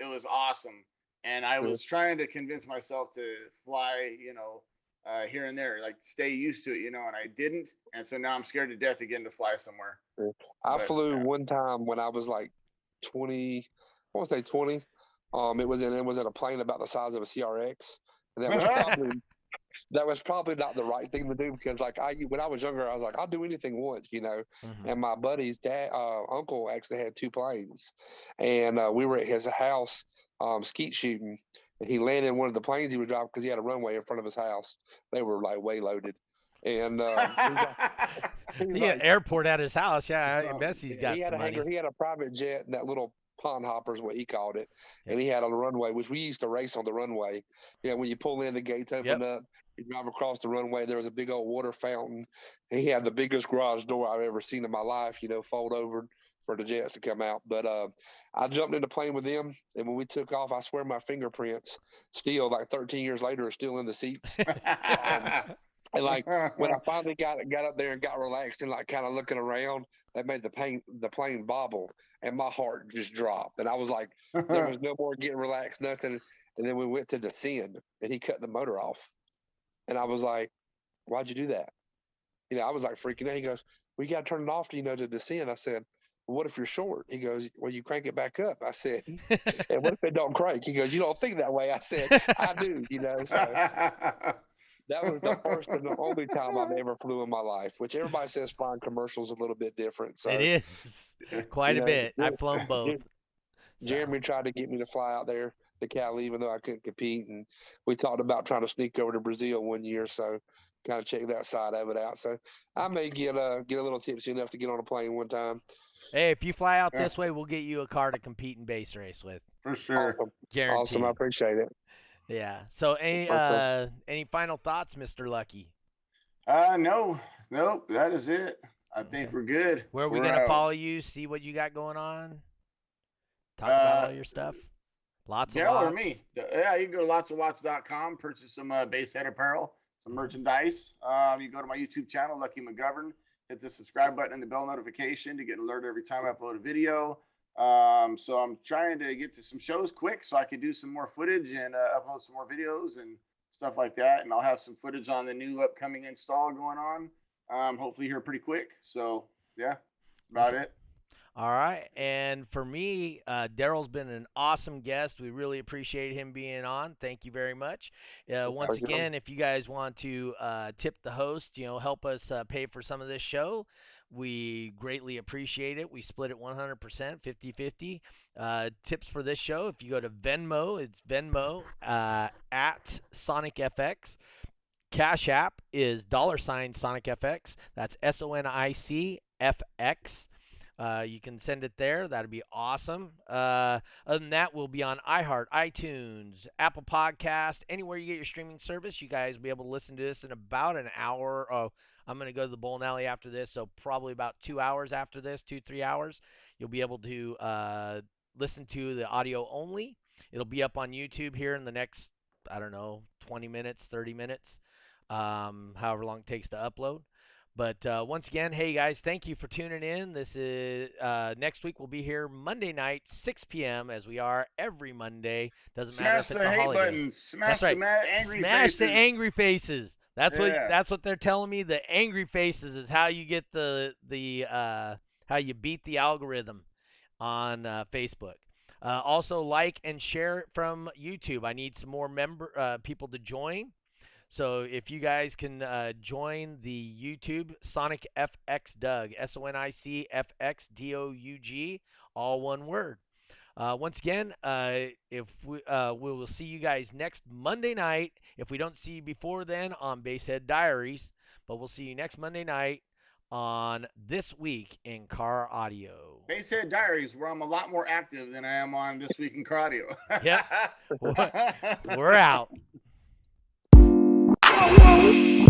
was awesome, and I was trying to convince myself to fly, here and there, like stay used to it, and I didn't, and so now I'm scared to death again to fly somewhere. I flew one time when I was like 20. I want to say 20. It was in a plane about the size of a CRX. And that was probably not the right thing to do because when I was younger, I was like, I'll do anything once, Mm-hmm. And my buddy's uncle actually had 2 planes, and we were at his house skeet shooting, and he landed in one of the planes he was driving because he had a runway in front of his house. They were like way loaded, and he had an airport at his house. Yeah, I guess he's got some money. He had a private jet, and that little pond hopper is what he called it. And he had a runway, which we used to race on the runway. When you pull in, the gates open up, you drive across the runway, there was a big old water fountain. And he had the biggest garage door I've ever seen in my life, fold over for the jets to come out. But I jumped in the plane with them, and when we took off, I swear my fingerprints still, like 13 years later, are still in the seats. And like when I finally got up there and got relaxed and like kind of looking around, that made the plane bobble, and my heart just dropped. And I was like, there was no more getting relaxed, nothing. And then we went to descend, and he cut the motor off, and I was like, "Why'd you do that?" I was like freaking out. He goes, "We got to turn it off, to descend." I said, "Well, what if you're short?" He goes, "Well, you crank it back up." I said, "And what if it don't crank?" He goes, "You don't think that way." I said, "I do." So that was the first and the only time I've ever flew in my life, which everybody says flying commercials a little bit different. So it is quite a bit. I've flown both. Jeremy tried to get me to fly out there to Cali, even though I couldn't compete. And we talked about trying to sneak over to Brazil one year. So kind of check that side of it out. So I may get a little tipsy enough to get on a plane one time. Hey, if you fly out this way, we'll get you a car to compete in base race with. For sure. Awesome. Guaranteed. Awesome. I appreciate it. Yeah. So any final thoughts, Mr. Lucky? Nope. That is it. I think we're good. Where are we going to follow you? See what you got going on? Talk about all your stuff? Lots of Darrell lots. or me? Yeah, you can go to lotsofwatts.com, purchase some base head apparel, some merchandise. You go to my YouTube channel, Lucky McGovern. Hit the subscribe button and the bell notification to get alerted every time I upload a video. So I'm trying to get to some shows quick so I can do some more footage and upload some more videos and stuff like that. And I'll have some footage on the new upcoming install going on. Hopefully here pretty quick. So yeah, about it. All right. And for me, Darrell's been an awesome guest. We really appreciate him being on. Thank you very much. Once again, if you guys want to tip the host, help us pay for some of this show, we greatly appreciate it. We split it 100%, 50-50. Tips for this show, if you go to Venmo, it's Venmo at SonicFX. Cash App is $SonicFX. That's SonicFX. You can send it there. That'd be awesome. Other than that, we'll be on iHeart, iTunes, Apple Podcast, anywhere you get your streaming service. You guys will be able to listen to this in about an hour. I'm going to go to the bowling alley after this, so probably about 2 hours after this, 2-3 hours. You'll be able to listen to the audio only. It'll be up on YouTube here in the next, 20 minutes, 30 minutes, however long it takes to upload. But once again, hey guys, thank you for tuning in. This is next week. We'll be here Monday night, 6 p.m. as we are every Monday. Doesn't matter if it's a holiday. Smash the hate button. Smash the angry faces. Smash the angry faces. That's what they're telling me. The angry faces is how you get how you beat the algorithm on Facebook. Also, like and share it from YouTube. I need some more people to join. So if you guys can join the YouTube Sonic FX Doug, SonicFX DOUG, all one word. Once again, if we will see you guys next Monday night. If we don't see you before then on Basehead Diaries, but we'll see you next Monday night on This Week in Car Audio. Basehead Diaries, where I'm a lot more active than I am on This Week in Car Audio. Yeah, we're out. Whoa, whoa.